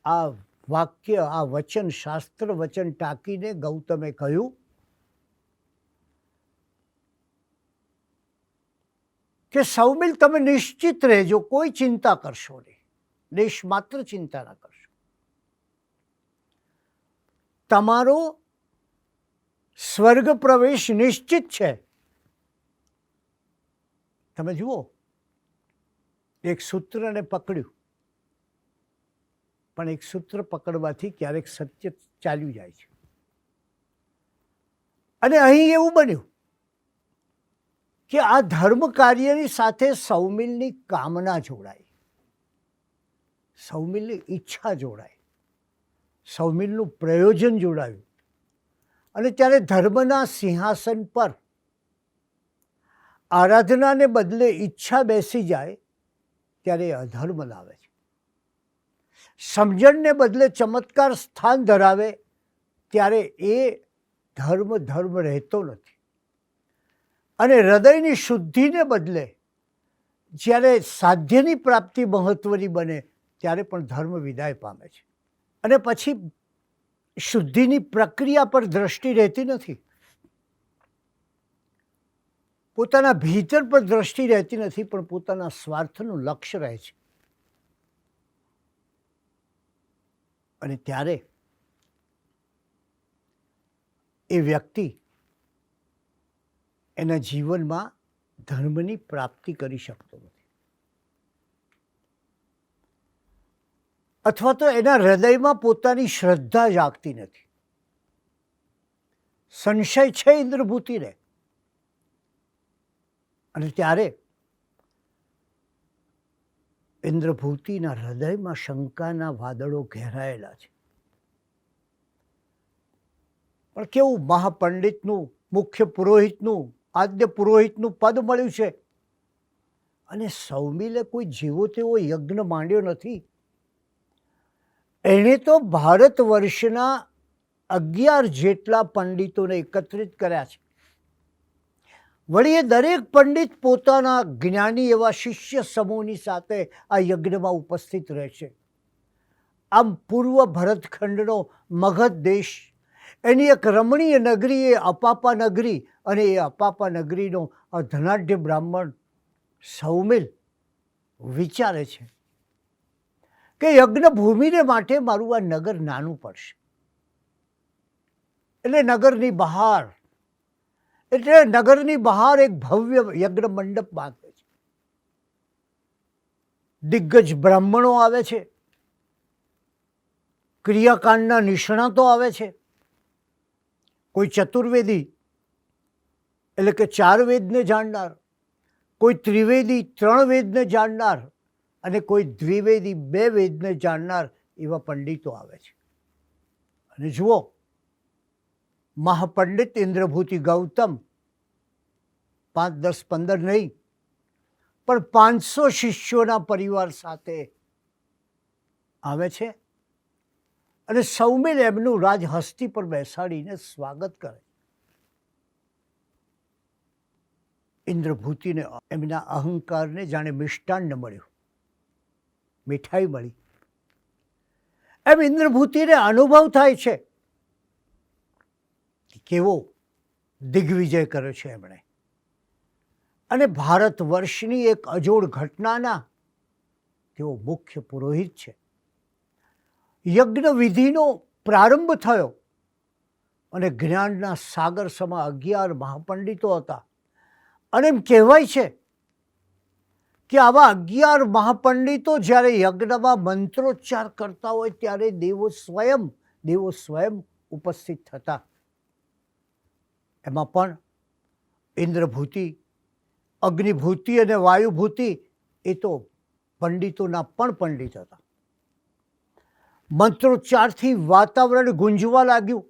આ વાક્ય, આ વચન, શાસ્ત્ર વચન ટાંકીને ગૌતમે કહ્યું કે સૌમિલ, તમે નિશ્ચિત રહેજો, કોઈ ચિંતા કરશો નહીં, લેશ માત્ર ચિંતા ના કરશો. તમારો સ્વર્ગ પ્રવેશ નિશ્ચિત છે. તમે જુઓ, એક સૂત્રને પકડ્યું, પણ એક સૂત્ર પકડવાથી ક્યારેક સત્ય ચાલ્યું જાય છે. અને અહીં એવું બન્યું કે આ ધર્મ કાર્યની સાથે સૌમિલની કામના જોડાઈ, સૌમિલની ઈચ્છા જોડાઈ, સૌમિલનું પ્રયોજન જોડાયું. અને ત્યારે ધર્મના સિંહાસન પર આરાધનાને બદલે ઈચ્છા બેસી જાય ત્યારે એ અધર્મ લાવે છે. સમજણને બદલે ચમત્કાર સ્થાન ધરાવે ત્યારે એ ધર્મ રહેતો નથી. અને હૃદયની શુદ્ધિને બદલે જ્યારે સાધ્યની પ્રાપ્તિ મહત્વની બને ત્યારે પણ ધર્મ વિદાય પામે છે. અને પછી શુદ્ધિની પ્રક્રિયા પર દ્રષ્ટિ રહેતી નથી, પોતાના ભીતર પર દ્રષ્ટિ રહેતી નથી, પણ પોતાના સ્વાર્થનું લક્ષ્ય રહે છે. અને ત્યારે એ વ્યક્તિ એના જીવનમાં ધર્મની પ્રાપ્તિ કરી શકતો નથી, અથવા તો એના હૃદયમાં પોતાની શ્રદ્ધા જાગતી નથી. સંશય છે ઇન્દ્રભૂતિને. અને ત્યારે ઇન્દ્રભૂતિના હૃદયમાં શંકાના વાદળો ઘેરાયેલા છે. પણ કેવું, મહાપંડિતનું, મુખ્ય પુરોહિતનું, આદ્ય પુરોહિતનું પદ મળ્યું છે, અને સૌમિલે કોઈ જેવો તેવો યજ્ઞ માંડ્યો નથી. એણે તો ભારત વર્ષના 11 જેટલા પંડિતોને એકત્રિત કર્યા છે. વળી એ દરેક પંડિત પોતાના જ્ઞાની એવા શિષ્ય સમૂહની સાથે આ યજ્ઞમાં ઉપસ્થિત રહેશે. આમ પૂર્વ ભરતખંડનો મગધ દેશ, એની એક રમણીય નગરી એ અપાપા નગરી, અને એ અપાપા નગરીનો આ ધનાઢ્ય બ્રાહ્મણ સૌમિલ વિચારે છે કે યજ્ઞ ભૂમિને માટે મારું આ નગર નાનું પડશે. એટલે નગરની બહાર એક ભવ્ય યજ્ઞ મંડપ બાંધે છે. દિગ્ગજ બ્રાહ્મણો આવે છે, ક્રિયાકાંડના નિષ્ણાતો આવે છે, કોઈ ચતુર્વેદી એટલે કે 4 વેદને જાણનાર, કોઈ ત્રિવેદી 3 વેદને જાણનાર, અને કોઈ દ્વિવેદી 2 વેદને જાણનાર એવા પંડિતો આવે છે. અને જુઓ, મહાપંડિત ઇન્દ્રભૂતિ ગૌતમ 5, 10, 15 નહીં, પણ 500 શિષ્યોના પરિવાર સાથે આવે છે. અને સૌમિલ એમનું રાજહસ્તી પર બેસાડીને સ્વાગત કરે. ઇન્દ્રભૂતિને એમના અહંકારને જાણે મિષ્ટાન્ન મળ્યું, મીઠાઈ મળી. એમ ઇન્દ્રભૂતિને અનુભવ થાય છે કે કેવો દિગ્વિજય કર્યો છે એમણે. અને ભારત વર્ષની એક અજોડ ઘટનાના તેઓ મુખ્ય પુરોહિત છે. યજ્ઞ વિધિનો પ્રારંભ થયો અને જ્ઞાનના સાગર સમા 11 મહાપંડિતો હતા. અને એમ કહેવાય છે કે આવા 11 મહાપંડિતો જ્યારે યજ્ઞમાં મંત્રોચ્ચાર કરતા હોય ત્યારે દેવો સ્વયં ઉપસ્થિત થતા. એમાં પણ ઇન્દ્રભૂતિ, અગ્નિભૂતિ અને વાયુભૂતિ એ તો પંડિતોના પણ પંડિત હતા. મંત્રોચ્ચારથી વાતાવરણ ગુંજવા લાગ્યું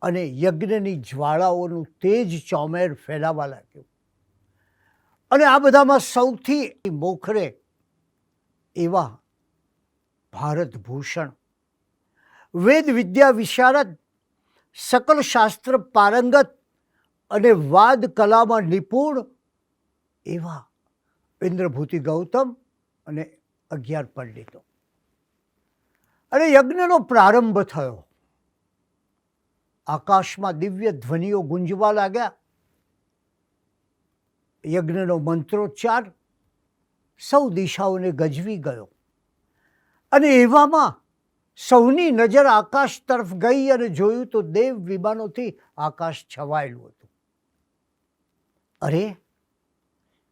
અને યજ્ઞની જ્વાળાઓનું તેજ ચોમેર ફેલાવા લાગ્યું. અને આ બધામાં સૌથી મોખરે એવા ભારતભૂષણ, વેદ વિદ્યા વિશારદ, સકલ શાસ્ત્ર પારંગત અને વાદ કલામાં નિપુણ એવા ઇન્દ્રભૂતિ ગૌતમ અને 11 પંડિતો. અને યજ્ઞનો પ્રારંભ થયો. આકાશમાં દિવ્ય ધ્વનિઓ ગુંજવા લાગ્યા. યજ્ઞનો મંત્રોચ્ચાર સૌ દિશાઓને ગજવી ગયો. અને એવામાં સૌની નજર આકાશ તરફ ગઈ અને જોયું તો દેવ વિમાનોથી આકાશ છવાયેલું હતું. અરે,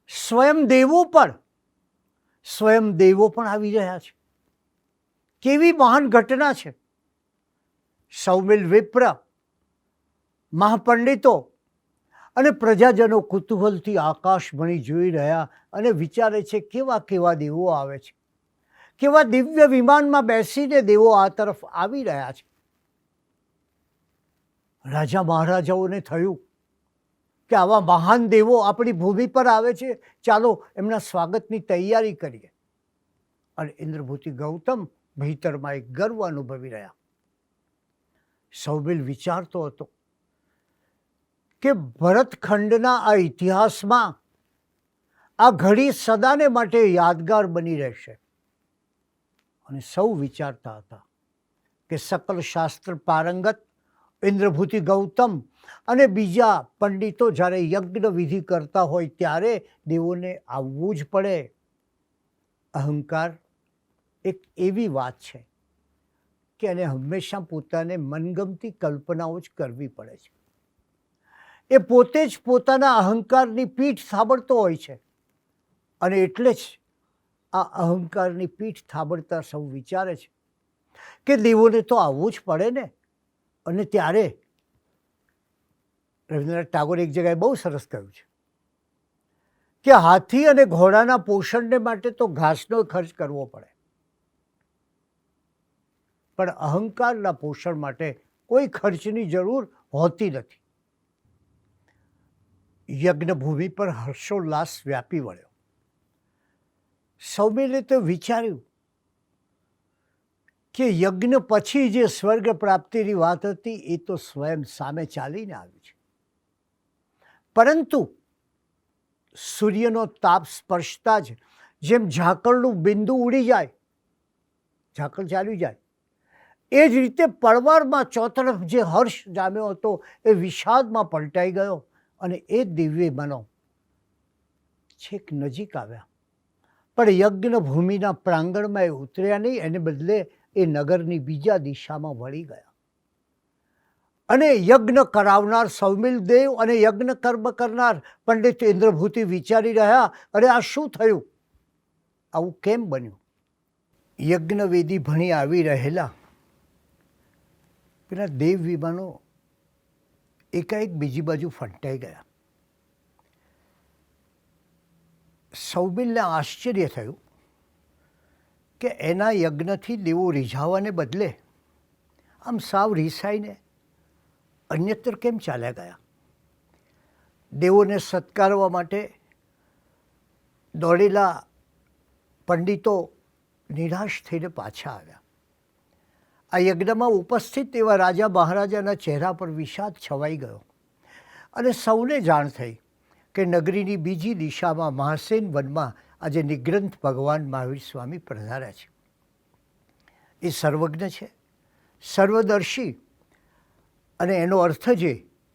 સ્વયં દેવો પણ આવી રહ્યા છે. કેવી મહાન ઘટના છે! સૌમિલ વિપ્ર, મહાપંડિતો અને પ્રજાજનો કુતૂહલથી આકાશમણી જોઈ રહ્યા અને વિચારે છે કેવા કેવા દેવો આવે છે, કેવા દિવ્ય વિમાનમાં બેસીને દેવો આ તરફ આવી રહ્યા છે. રાજા મહારાજાઓને થયું કે આવા મહાન દેવો આપણી ભૂમિ પર આવે છે, ચાલો એમના સ્વાગતની તૈયારી કરીએ. અને ઇન્દ્રભૂતિ ગૌતમ ભીતરમાં એક ગર્વ અનુભવી રહ્યા. સૌમિલ વિચારતો હતો કે ભરતખંડના આ ઇતિહાસમાં આ ઘડી સદાને માટે યાદગાર બની રહેશે. અને સૌ વિચારતા હતા કે સકલ શાસ્ત્ર પારંગત ઇન્દ્રભૂતિ ગૌતમ અને બીજા પંડિતો જ્યારે યજ્ઞ વિધિ કરતા હોય ત્યારે દેવોને આવવું જ પડે. અહંકાર એક એવી વાત છે કે એને હંમેશા પોતાને મનગમતી કલ્પનાઓ જ કરવી પડે છે. એ પોતે જ પોતાના અહંકારની પીઠ થાબડતો હોય છે. અને એટલે જ આ અહંકારની પીઠ થાબડતા સૌ વિચારે છે કે દેવોને તો આવવું જ પડે ને. અને ત્યારે રવિન્દ્રનાથ ટાગોરે એક જગ્યાએ બહુ સરસ કહ્યું છે કે હાથી અને ઘોડાના પોષણને માટે તો ઘાસનો ખર્ચ કરવો પડે, પણ અહંકારના પોષણ માટે કોઈ ખર્ચની જરૂર હોતી નથી. યજ્ઞભૂમિ પર હર્ષોલ્લાસ વ્યાપી વળ્યો. સૌમિલે તો વિચાર્યું કે યજ્ઞ પછી જે સ્વર્ગ પ્રાપ્તિની વાત હતી એ તો સ્વયં સામે ચાલીને આવી છે. પરંતુ સૂર્યનો તાપ સ્પર્શતા જ જેમ ઝાકળનું બિંદુ ઉડી જાય, ઝાકળ ચાલી જાય, એ જ રીતે પળવારમાં ચોતરફ જે હર્ષ જામ્યો હતો એ વિષાદમાં પલટાઈ ગયો. અને એ દિવ્ય બનો છેક નજીક આવ્યા, પણ યજ્ઞ ભૂમિના પ્રાંગણમાં એ ઉતર્યા નહીં. એને બદલે એ નગરની બીજા દિશામાં વળી ગયા. અને યજ્ઞ કરાવનાર સૌમિલ દેવ અને યજ્ઞ કર્મ કરનાર પંડિત ઇન્દ્રભૂતિ વિચારી રહ્યા, અરે આ શું થયું, આવું કેમ બન્યું? યજ્ઞવેદી ભણી આવી રહેલા પેલા દેવ વિમાનો એકાએક બીજી બાજુ ફંટાઈ ગયા. સૌમિલને આશ્ચર્ય થયું કે એના યજ્ઞથી દેવો રીઝાવાને બદલે આમ સાવ રીસાઈને અન્યત્ર કેમ ચાલ્યા ગયા. દેવોને સત્કારવા માટે દોડેલા પંડિતો નિરાશ થઈને પાછા આવ્યા. આ યજ્ઞમાં ઉપસ્થિત એવા રાજા મહારાજાના ચહેરા પર વિષાદ છવાઈ ગયો. અને સૌને જાણ થઈ કે નગરીની બીજી દિશામાં મહાસેન વનમાં આજે નિગ્રંથ ભગવાન મહાવીર સ્વામી પધાર્યા છે. એ સર્વજ્ઞ છે, સર્વદર્શી, અને એનો અર્થ જે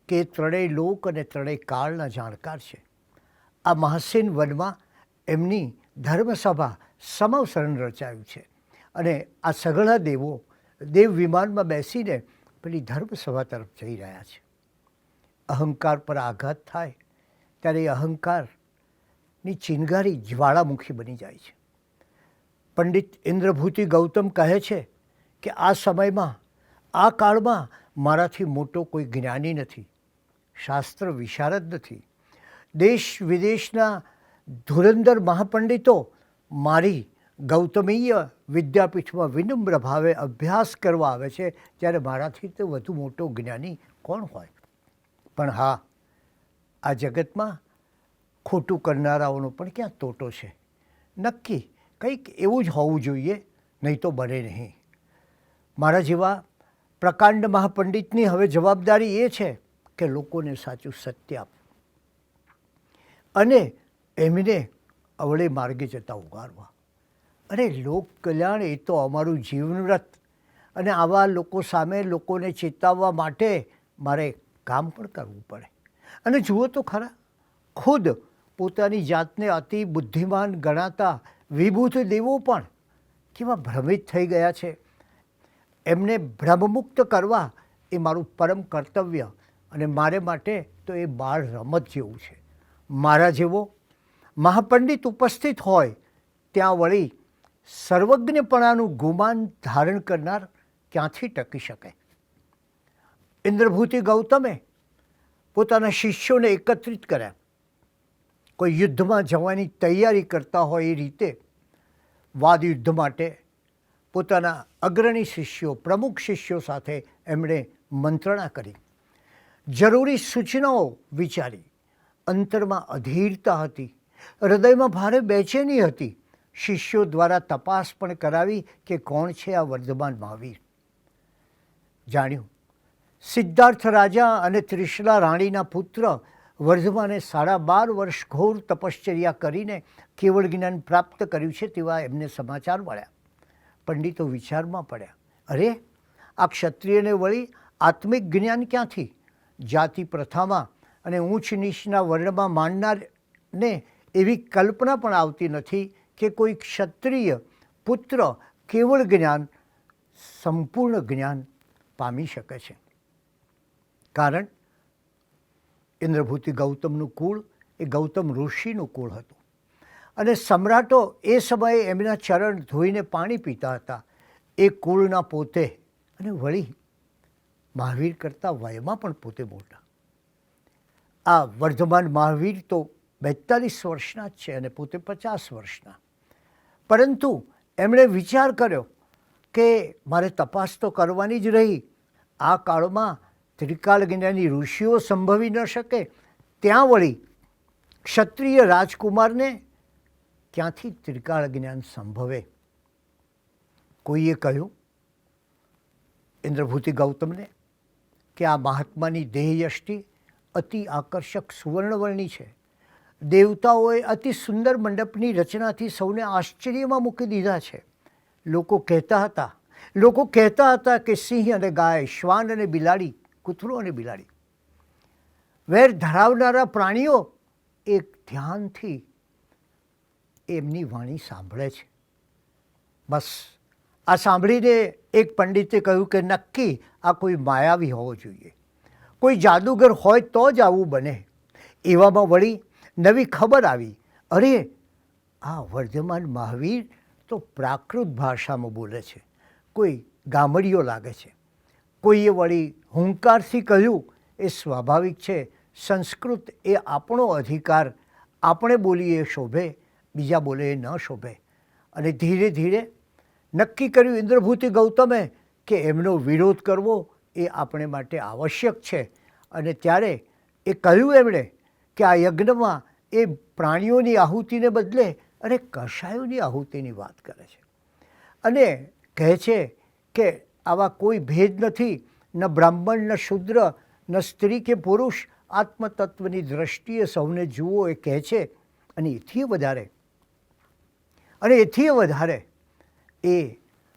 કે એ ત્રણેય લોક અને ત્રણેય કાળના જાણકાર છે. આ મહાસેન વનમાં એમની ધર્મસભા સમવસરણ રચાયું છે અને આ સઘળા દેવો દેવ વિમાનમાં બેસીને પેલી ધર્મસભા તરફ જઈ રહ્યા છે. અહંકાર પર આઘાત થાય ત્યારે એ અહંકારની ચિનગારી જ્વાળામુખી બની જાય છે. પંડિત ઇન્દ્રભૂતિ ગૌતમ કહે છે કે આ સમયમાં, આ કાળમાં મારાથી મોટો કોઈ જ્ઞાની નથી, શાસ્ત્ર વિશારદ નથી. દેશ વિદેશના ધુરંધર મહાપંડિતો મારી ગૌતમીય વિદ્યાપીઠમાં વિનમ્ર ભાવે અભ્યાસ કરવા આવે છે, ત્યારે મારાથી તો વધુ મોટો જ્ઞાની કોણ હોય? પણ હા, આ જગતમાં ખોટું કરનારાઓનો પણ ક્યાં તોટો છે? નક્કી કંઈક એવું જ હોવું જોઈએ, નહીં તો બને નહીં. મારા જેવા પ્રકાંડ મહાપંડિતની હવે જવાબદારી એ છે કે લોકોને સાચું સત્ય આપવું અને એમને અવળે માર્ગે જતા ઉગારવા. અને લોક કલ્યાણ એ તો અમારું જીવનવ્રત, અને આવા લોકો સામે લોકોને ચેતવવા માટે મારે કામ પણ કરવું પડે. અને જુઓ તો ખરા, ખુદ પોતાની જાતને અતિ બુદ્ધિમાન ગણાતા વિભૂત દેવો પણ કેવા ભ્રમિત થઈ ગયા છે. એમને ભ્રમમુક્ત કરવા એ મારું પરમ કર્તવ્ય, અને મારે માટે તો એ બાળ રમત જેવું છે. મારા જેવો મહાપંડિત ઉપસ્થિત હોય ત્યાં વળી સર્વજ્ઞપણાનું ગુમાન ધારણ કરનાર ક્યાંથી ટકી શકે? ઇન્દ્રભૂતિ ગૌતમે પોતાના શિષ્યોને એકત્રિત કર્યા. કોઈ યુદ્ધમાં જવાની તૈયારી કરતા હોય એ રીતે વાદ યુદ્ધ માટે પોતાના અગ્રણી શિષ્યો, પ્રમુખ શિષ્યો સાથે એમણે મંત્રણા કરી, જરૂરી સૂચનાઓ વિચારી. અંતરમાં અધીરતા હતી, હૃદયમાં ભારે બેચેની હતી. શિષ્યો દ્વારા તપાસ પણ કરાવી કે કોણ છે આ વર્ધમાન મહાવીર. જાણ્યું, સિદ્ધાર્થ રાજા અને ત્રિશલા રાણીના પુત્ર વર્ધમાને 12.5 વર્ષ ઘોર તપશ્ચર્યા કરીને કેવળ જ્ઞાન પ્રાપ્ત કર્યું છે તેવા એમને સમાચાર મળ્યા. પંડિતો વિચારમાં પડ્યા, અરે આ ક્ષત્રિયને વળી આત્મિક જ્ઞાન ક્યાંથી? જાતિ પ્રથામાં અને ઊંચ નીચના વર્ણમાં માનનારને એવી કલ્પના પણ આવતી નથી કે કોઈ ક્ષત્રિય પુત્ર કેવળ જ્ઞાન, સંપૂર્ણ જ્ઞાન પામી શકે છે. કારણ ઇન્દ્રભૂતિ ગૌતમનું કુળ એ ગૌતમ ઋષિનું કુળ હતું, અને સમ્રાટો એ સમયે એમના ચરણ ધોઈને પાણી પીતા હતા. એ કુળના પોતે, અને વળી મહાવીર કરતાં વયમાં પણ પોતે મોટા. આ વર્ધમાન મહાવીર તો 42 વર્ષના જ છે અને પોતે 50 વર્ષના. પરંતુ એમણે વિચાર કર્યો કે મારે તપાસ તો કરવાની જ રહી. આ કાળમાં ત્રિકાળ જ્ઞાની ઋષિઓ સંભવી ન શકે, ત્યાં વળી ક્ષત્રિય રાજકુમારને ક્યાંથી ત્રિકાળ જ્ઞાન સંભવે? કોઈએ કહ્યું ઇન્દ્રભૂતિ ગૌતમને કે આ મહાત્માની દેહયષ્ટિ અતિ આકર્ષક સુવર્ણવર્ણી છે. દેવતાઓએ અતિ સુંદર મંડપની રચનાથી સૌને આશ્ચર્યમાં મૂકી દીધા છે. લોકો કહેતા હતા કે સિંહ અને ગાય, શ્વાન અને બિલાડી, કૂતરો અને બિલાડી, વેર ધરાવનારા પ્રાણીઓ એક ધ્યાનથી એમની વાણી સાંભળે છે. બસ આ સાંભળીને એક પંડિતે કહ્યું કે નક્કી આ કોઈ માયાવી હોવો જોઈએ, કોઈ જાદુગર હોય તો જ આવું બને. એવામાં વળી નવી ખબર આવી, અરે આ વર્ધમાન મહાવીર તો પ્રાકૃત ભાષામાં બોલે છે, કોઈ ગામડીઓ લાગે છે. કોઈએ વળી હુંકારથી કહ્યું, એ સ્વાભાવિક છે, સંસ્કૃત એ આપણો અધિકાર, આપણે બોલીએ શોભે, બીજા બોલે એ ન શોભે. અને ધીરે ધીરે નક્કી કર્યું ઇન્દ્રભૂતિ ગૌતમે કે એમનો વિરોધ કરવો એ આપણે માટે આવશ્યક છે. અને ત્યારે એ કહ્યું એમણે કે આ યજ્ઞમાં એ પ્રાણીઓની આહુતિને બદલે અને કશાયોની આહુતિની વાત કરે છે, અને કહે છે કે આવા કોઈ ભેદ નથી, ન બ્રાહ્મણ, ન શૂદ્ર, ન સ્ત્રી કે પુરુષ, આત્મતત્વની દ્રષ્ટિએ સૌને જુઓ એ કહે છે. અને એથી વધારે એ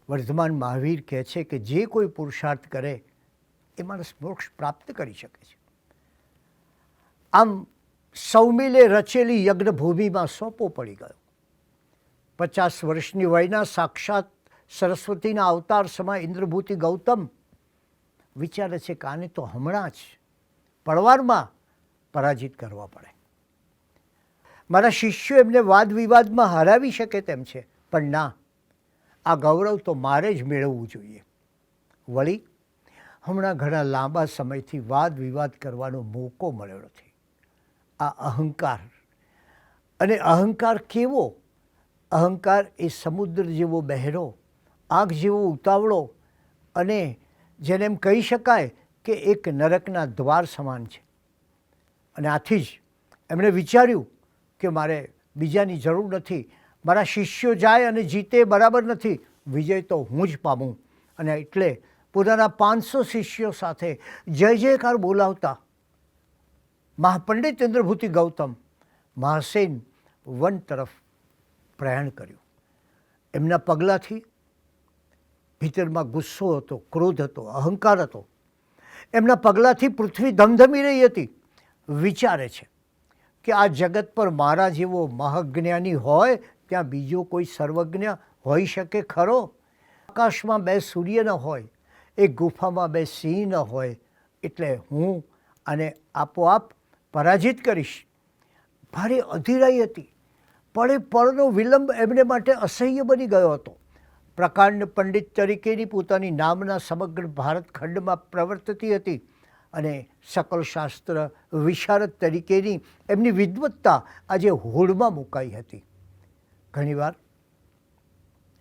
વર્ધમાન મહાવીર કહે છે કે જે કોઈ પુરુષાર્થ કરે એ માણસ મોક્ષ પ્રાપ્ત કરી શકે છે. આમ સૌમિલે રચેલી યજ્ઞભૂમિમાં સોંપો પડી ગયો. 50 વર્ષની વયના સાક્ષાત સરસ્વતીના અવતાર સમા ઇન્દ્રભૂતિ ગૌતમ વિચારે છે કે આને તો હમણાં જ પળવારમાં પરાજિત કરવા પડે. મારા શિષ્યો એમને વાદ વિવાદમાં હરાવી શકે તેમ છે, પણ ના, આ ગૌરવ તો મારે જ મેળવવું જોઈએ. વળી હમણાં ઘણા લાંબા સમયથી વાદ વિવાદ કરવાનો મોકો મળ્યો નથી. આ અહંકાર, અને અહંકાર કેવો? અહંકાર એ સમુદ્ર જેવો બહેરો, આગ જેવો ઉતાવળો, અને જેને એમ કહી શકાય કે એક નરકના દ્વાર સમાન છે. અને આથી જ એમણે વિચાર્યું કે મારે બીજાની જરૂર નથી, મારા શિષ્યો જાય અને જીતે બરાબર નથી, વિજય તો હું જ પામું. અને એટલે પોતાના 500 શિષ્યો સાથે જય જયકાર બોલાવતા મહાપંડિત ઇન્દ્રભૂતિ ગૌતમ મહાસેન વન તરફ પ્રયાણ કર્યું. એમના પગલાંથી ભીતરમાં ગુસ્સો હતો, ક્રોધ હતો, અહંકાર હતો. એમના પગલાંથી પૃથ્વી ધમધમી રહી હતી. વિચારે છે કે આ જગત પર મારા જેવો મહાજ્ઞાની હોય ત્યાં બીજો કોઈ સર્વજ્ઞ હોઈ શકે ખરો? આકાશમાં 2 સૂર્ય ન હોય, એક ગુફામાં 2 સિંહ ન હોય, એટલે હું આને આપોઆપ પરાજિત કરીશ. ભારે અધીરાઈ હતી. પળે પળનો વિલંબ એમને માટે અસહ્ય બની ગયો હતો. પ્રકાંડ પંડિત તરીકેની પોતાની નામના સમગ્ર ભારતખંડમાં પ્રવર્તતી હતી, અને સકલ શાસ્ત્ર વિશારદ તરીકેની એમની વિદ્વત્તા આજે હોડમાં મુકાઈ હતી. ઘણીવાર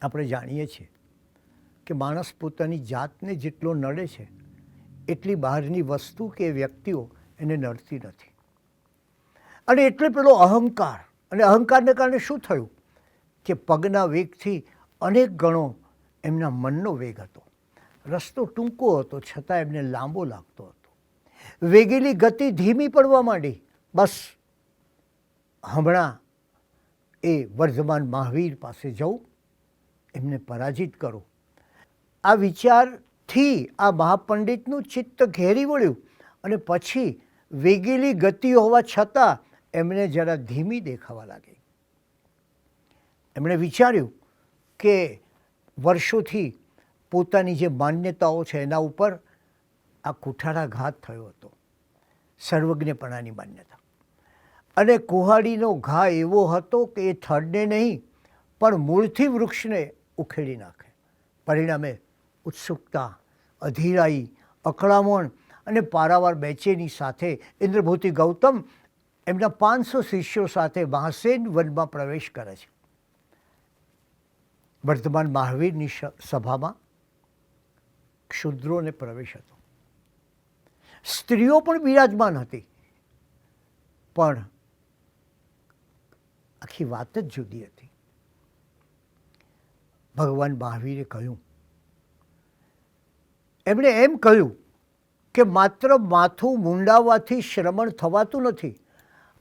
આપણે જાણીએ છીએ કે માણસ પોતાની જાતને જેટલો નડે છે એટલી બહારની વસ્તુ કે વ્યક્તિઓ એને નડતી નથી. અને એટલે પેલો અહંકાર, અને અહંકારને કારણે શું થયું કે પગના વેગથી અનેક ગણો એમના મનનો વેગ હતો. રસ્તો ટૂંકો હતો છતાં એમને લાંબો લાગતો હતો. વેગેલી ગતિ ધીમી પડવા માંડી. બસ હમણાં એ વર્ધમાન મહાવીર પાસે જવું, એમને પરાજિત કરું. આ વિચારથી આ મહાપંડિતનું ચિત્ત ઘેરી વળ્યું, અને પછી વેગેલી ગતિ હોવા છતાં એમને જરા ધીમી દેખાવા લાગી. એમણે વિચાર્યું કે વર્ષોથી પોતાની જે માન્યતાઓ છે એના ઉપર આ કુઠારાઘાત થયો હતો, સર્વજ્ઞપણાની માન્યતા. અને કુહાડીનો ઘા એવો હતો કે એ થડને નહીં પણ મૂળથી વૃક્ષને ઉખેડી નાખે. પરિણામે ઉત્સુકતા, અધીરાઈ, અકળામણ અને પારાવાર બેચેની સાથે ઇન્દ્રભૂતિ ગૌતમ એમના 500 શિષ્યો સાથે મહાસેન વનમાં પ્રવેશ કરે છે. વર્ધમાન મહાવીરની સભામાં ક્ષુદ્રોને પ્રવેશ હતો. સ્ત્રીઓ પણ બિરાજમાન હતી, પણ આખી વાત જ જુદી હતી. ભગવાન મહાવીરે કહ્યું, એમણે એમ કહ્યું કે માત્ર માથું મુંડાવવાથી શ્રમણ થવાતું નથી,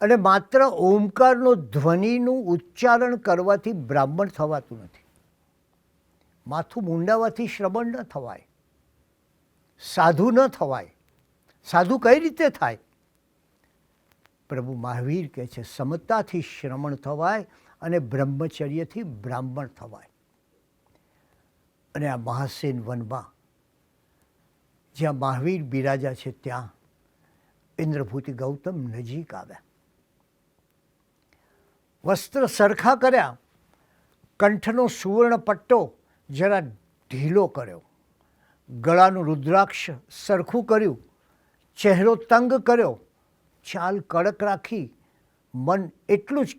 અને માત્ર ઓમકારનો ધ્વનિનું ઉચ્ચારણ કરવાથી બ્રાહ્મણ થવાતું નથી. માથું મુંડાવવાથી શ્રમણ ન થવાય, સાધુ ન થવાય. સાધુ કઈ રીતે થાય? પ્રભુ મહાવીર કહે છે સમતાથી શ્રમણ થવાય અને બ્રહ્મચર્યથી બ્રાહ્મણ થવાય. અને આ મહાસેન વનમાં જ્યાં મહાવીર બિરાજા છે ત્યાં ઇન્દ્રભૂતિ ગૌતમ નજીક આવ્યા. વસ્ત્ર સરખા કર્યા, કંઠનો સુવર્ણ પટ્ટો જરા ઢીલો કર્યો, ગળાનું રુદ્રાક્ષ સરખું કર્યું, ચહેરો તંગ કર્યો, ચાલ કડક રાખી. મન એટલું જ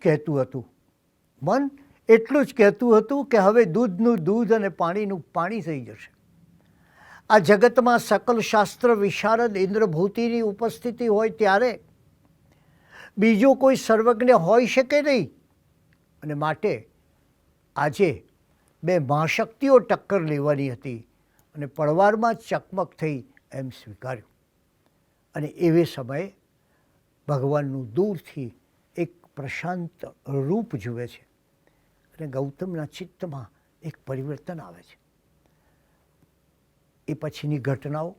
કહેતું હતું કે હવે દૂધનું દૂધ અને પાણીનું પાણી થઈ જશે. આ જગતમાં સકલ શાસ્ત્ર વિશારદ ઇન્દ્રભૂતિની ઉપસ્થિતિ હોય ત્યારે બીજો કોઈ સર્વજ્ઞ હોઈ શકે નહીં. અને માટે આજે 2 મહાશક્તિઓ ટક્કર લેવાની હતી, અને પડવારમાં ચકમક થઈ એમ સ્વીકાર્યું. અને એવે સમયે ભગવાનનું દૂરથી એક પ્રશાંત રૂપ જુએ છે અને ગૌતમના ચિત્તમાં એક પરિવર્તન આવે છે. એ પછીની ઘટનાઓ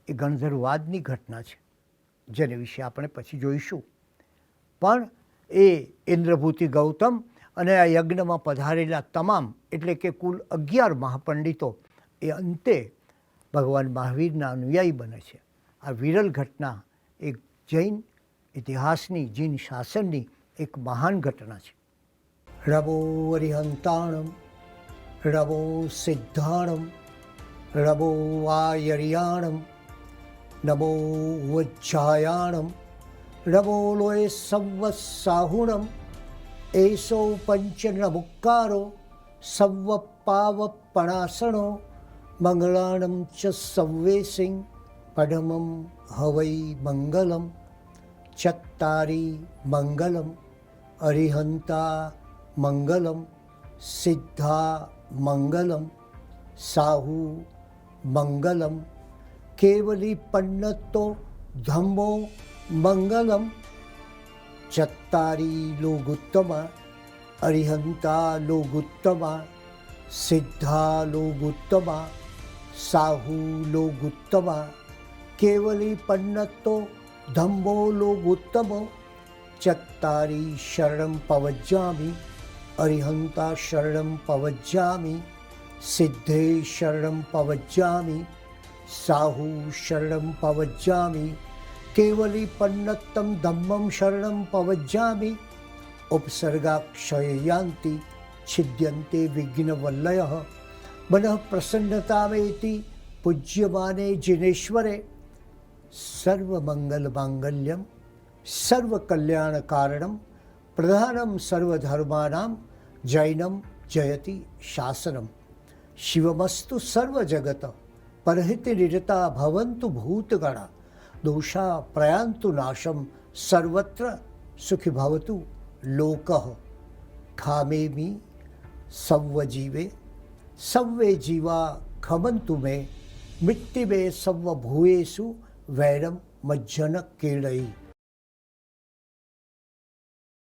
એ ગણધર્વાદની ઘટના છે, જેને વિશે આપણે પછી જોઈશું. પણ એ ઇન્દ્રભૂતિ ગૌતમ અને આ યજ્ઞમાં પધારેલા તમામ એટલે કે કુલ 11 મહાપંડિતો એ અંતે ભગવાન મહાવીરના અનુયાયી બને છે. આ વિરલ ઘટના એક જૈન ઇતિહાસની, જૈન શાસનની એક મહાન ઘટના છે. રવો અરિહંતાણમ રવો સિદ્ધાણમ રવો આયર્યાણમ નમો વજ્જાયાણમ રવો લોય સવસાહુણમ એસો પંચનમુક્કારો સવ્વ પાવપણાસણો મંગળાણમ ચ સવ્વેસિંગ પડમમ હવૈ મંગલમ ચત્તારી મંગલમ અરિહંતા મંગલમ સિદ્ધા મંગલમ સાહુ મંગલમ કેવલી પન્નતો ધમ્મો મંગલમ ચત્તારી લોગુત્તમા અરિહંતા લોગુત્તમા સિદ્ધા લોગુત્તમા સાહુ લોગુત્તમા કેવલી પન્નતો ધમ્મો લોગુત્તમો ચત્તારી શરણં પવજ્જામિ અરિહંતા શરણં પવજ્જામિ સિદ્ધે શરણં પવજ્જામિ સાહુ શરણં પવજ્જામિ કેવલી પન્નત્તમ ધમ્મં શરણં પવજ્જામિ ઉપસર્ગાક્ષયયાન્તિ છિદ્યન્તે વિઘ્નવલ્લયઃ મનઃ પ્રસન્નતામેતિ પૂજ્યમાને જિનેશ્વરે સર્વમંગલમાંગલ્યમ સર્વકલ્યાણકારણમ પ્રધાનમ સર્વધર્માણામ જૈનમ જયતિ શાસનમ શિવમસ્તુ સર્વજગત પરહિતનિરતા ભવન્તુ ભૂતગણા દોષા પ્રયાન્તુ નાશમ સર્વત્ર સુખી ભવતુ લોકઃ ખામેમી સવ્વજીવે સવ્વે જીવા ખમંતુ મે મિટ્ટિમે સવ્વભૂયેષુ વૈરમ મજ્જન કેળઈ.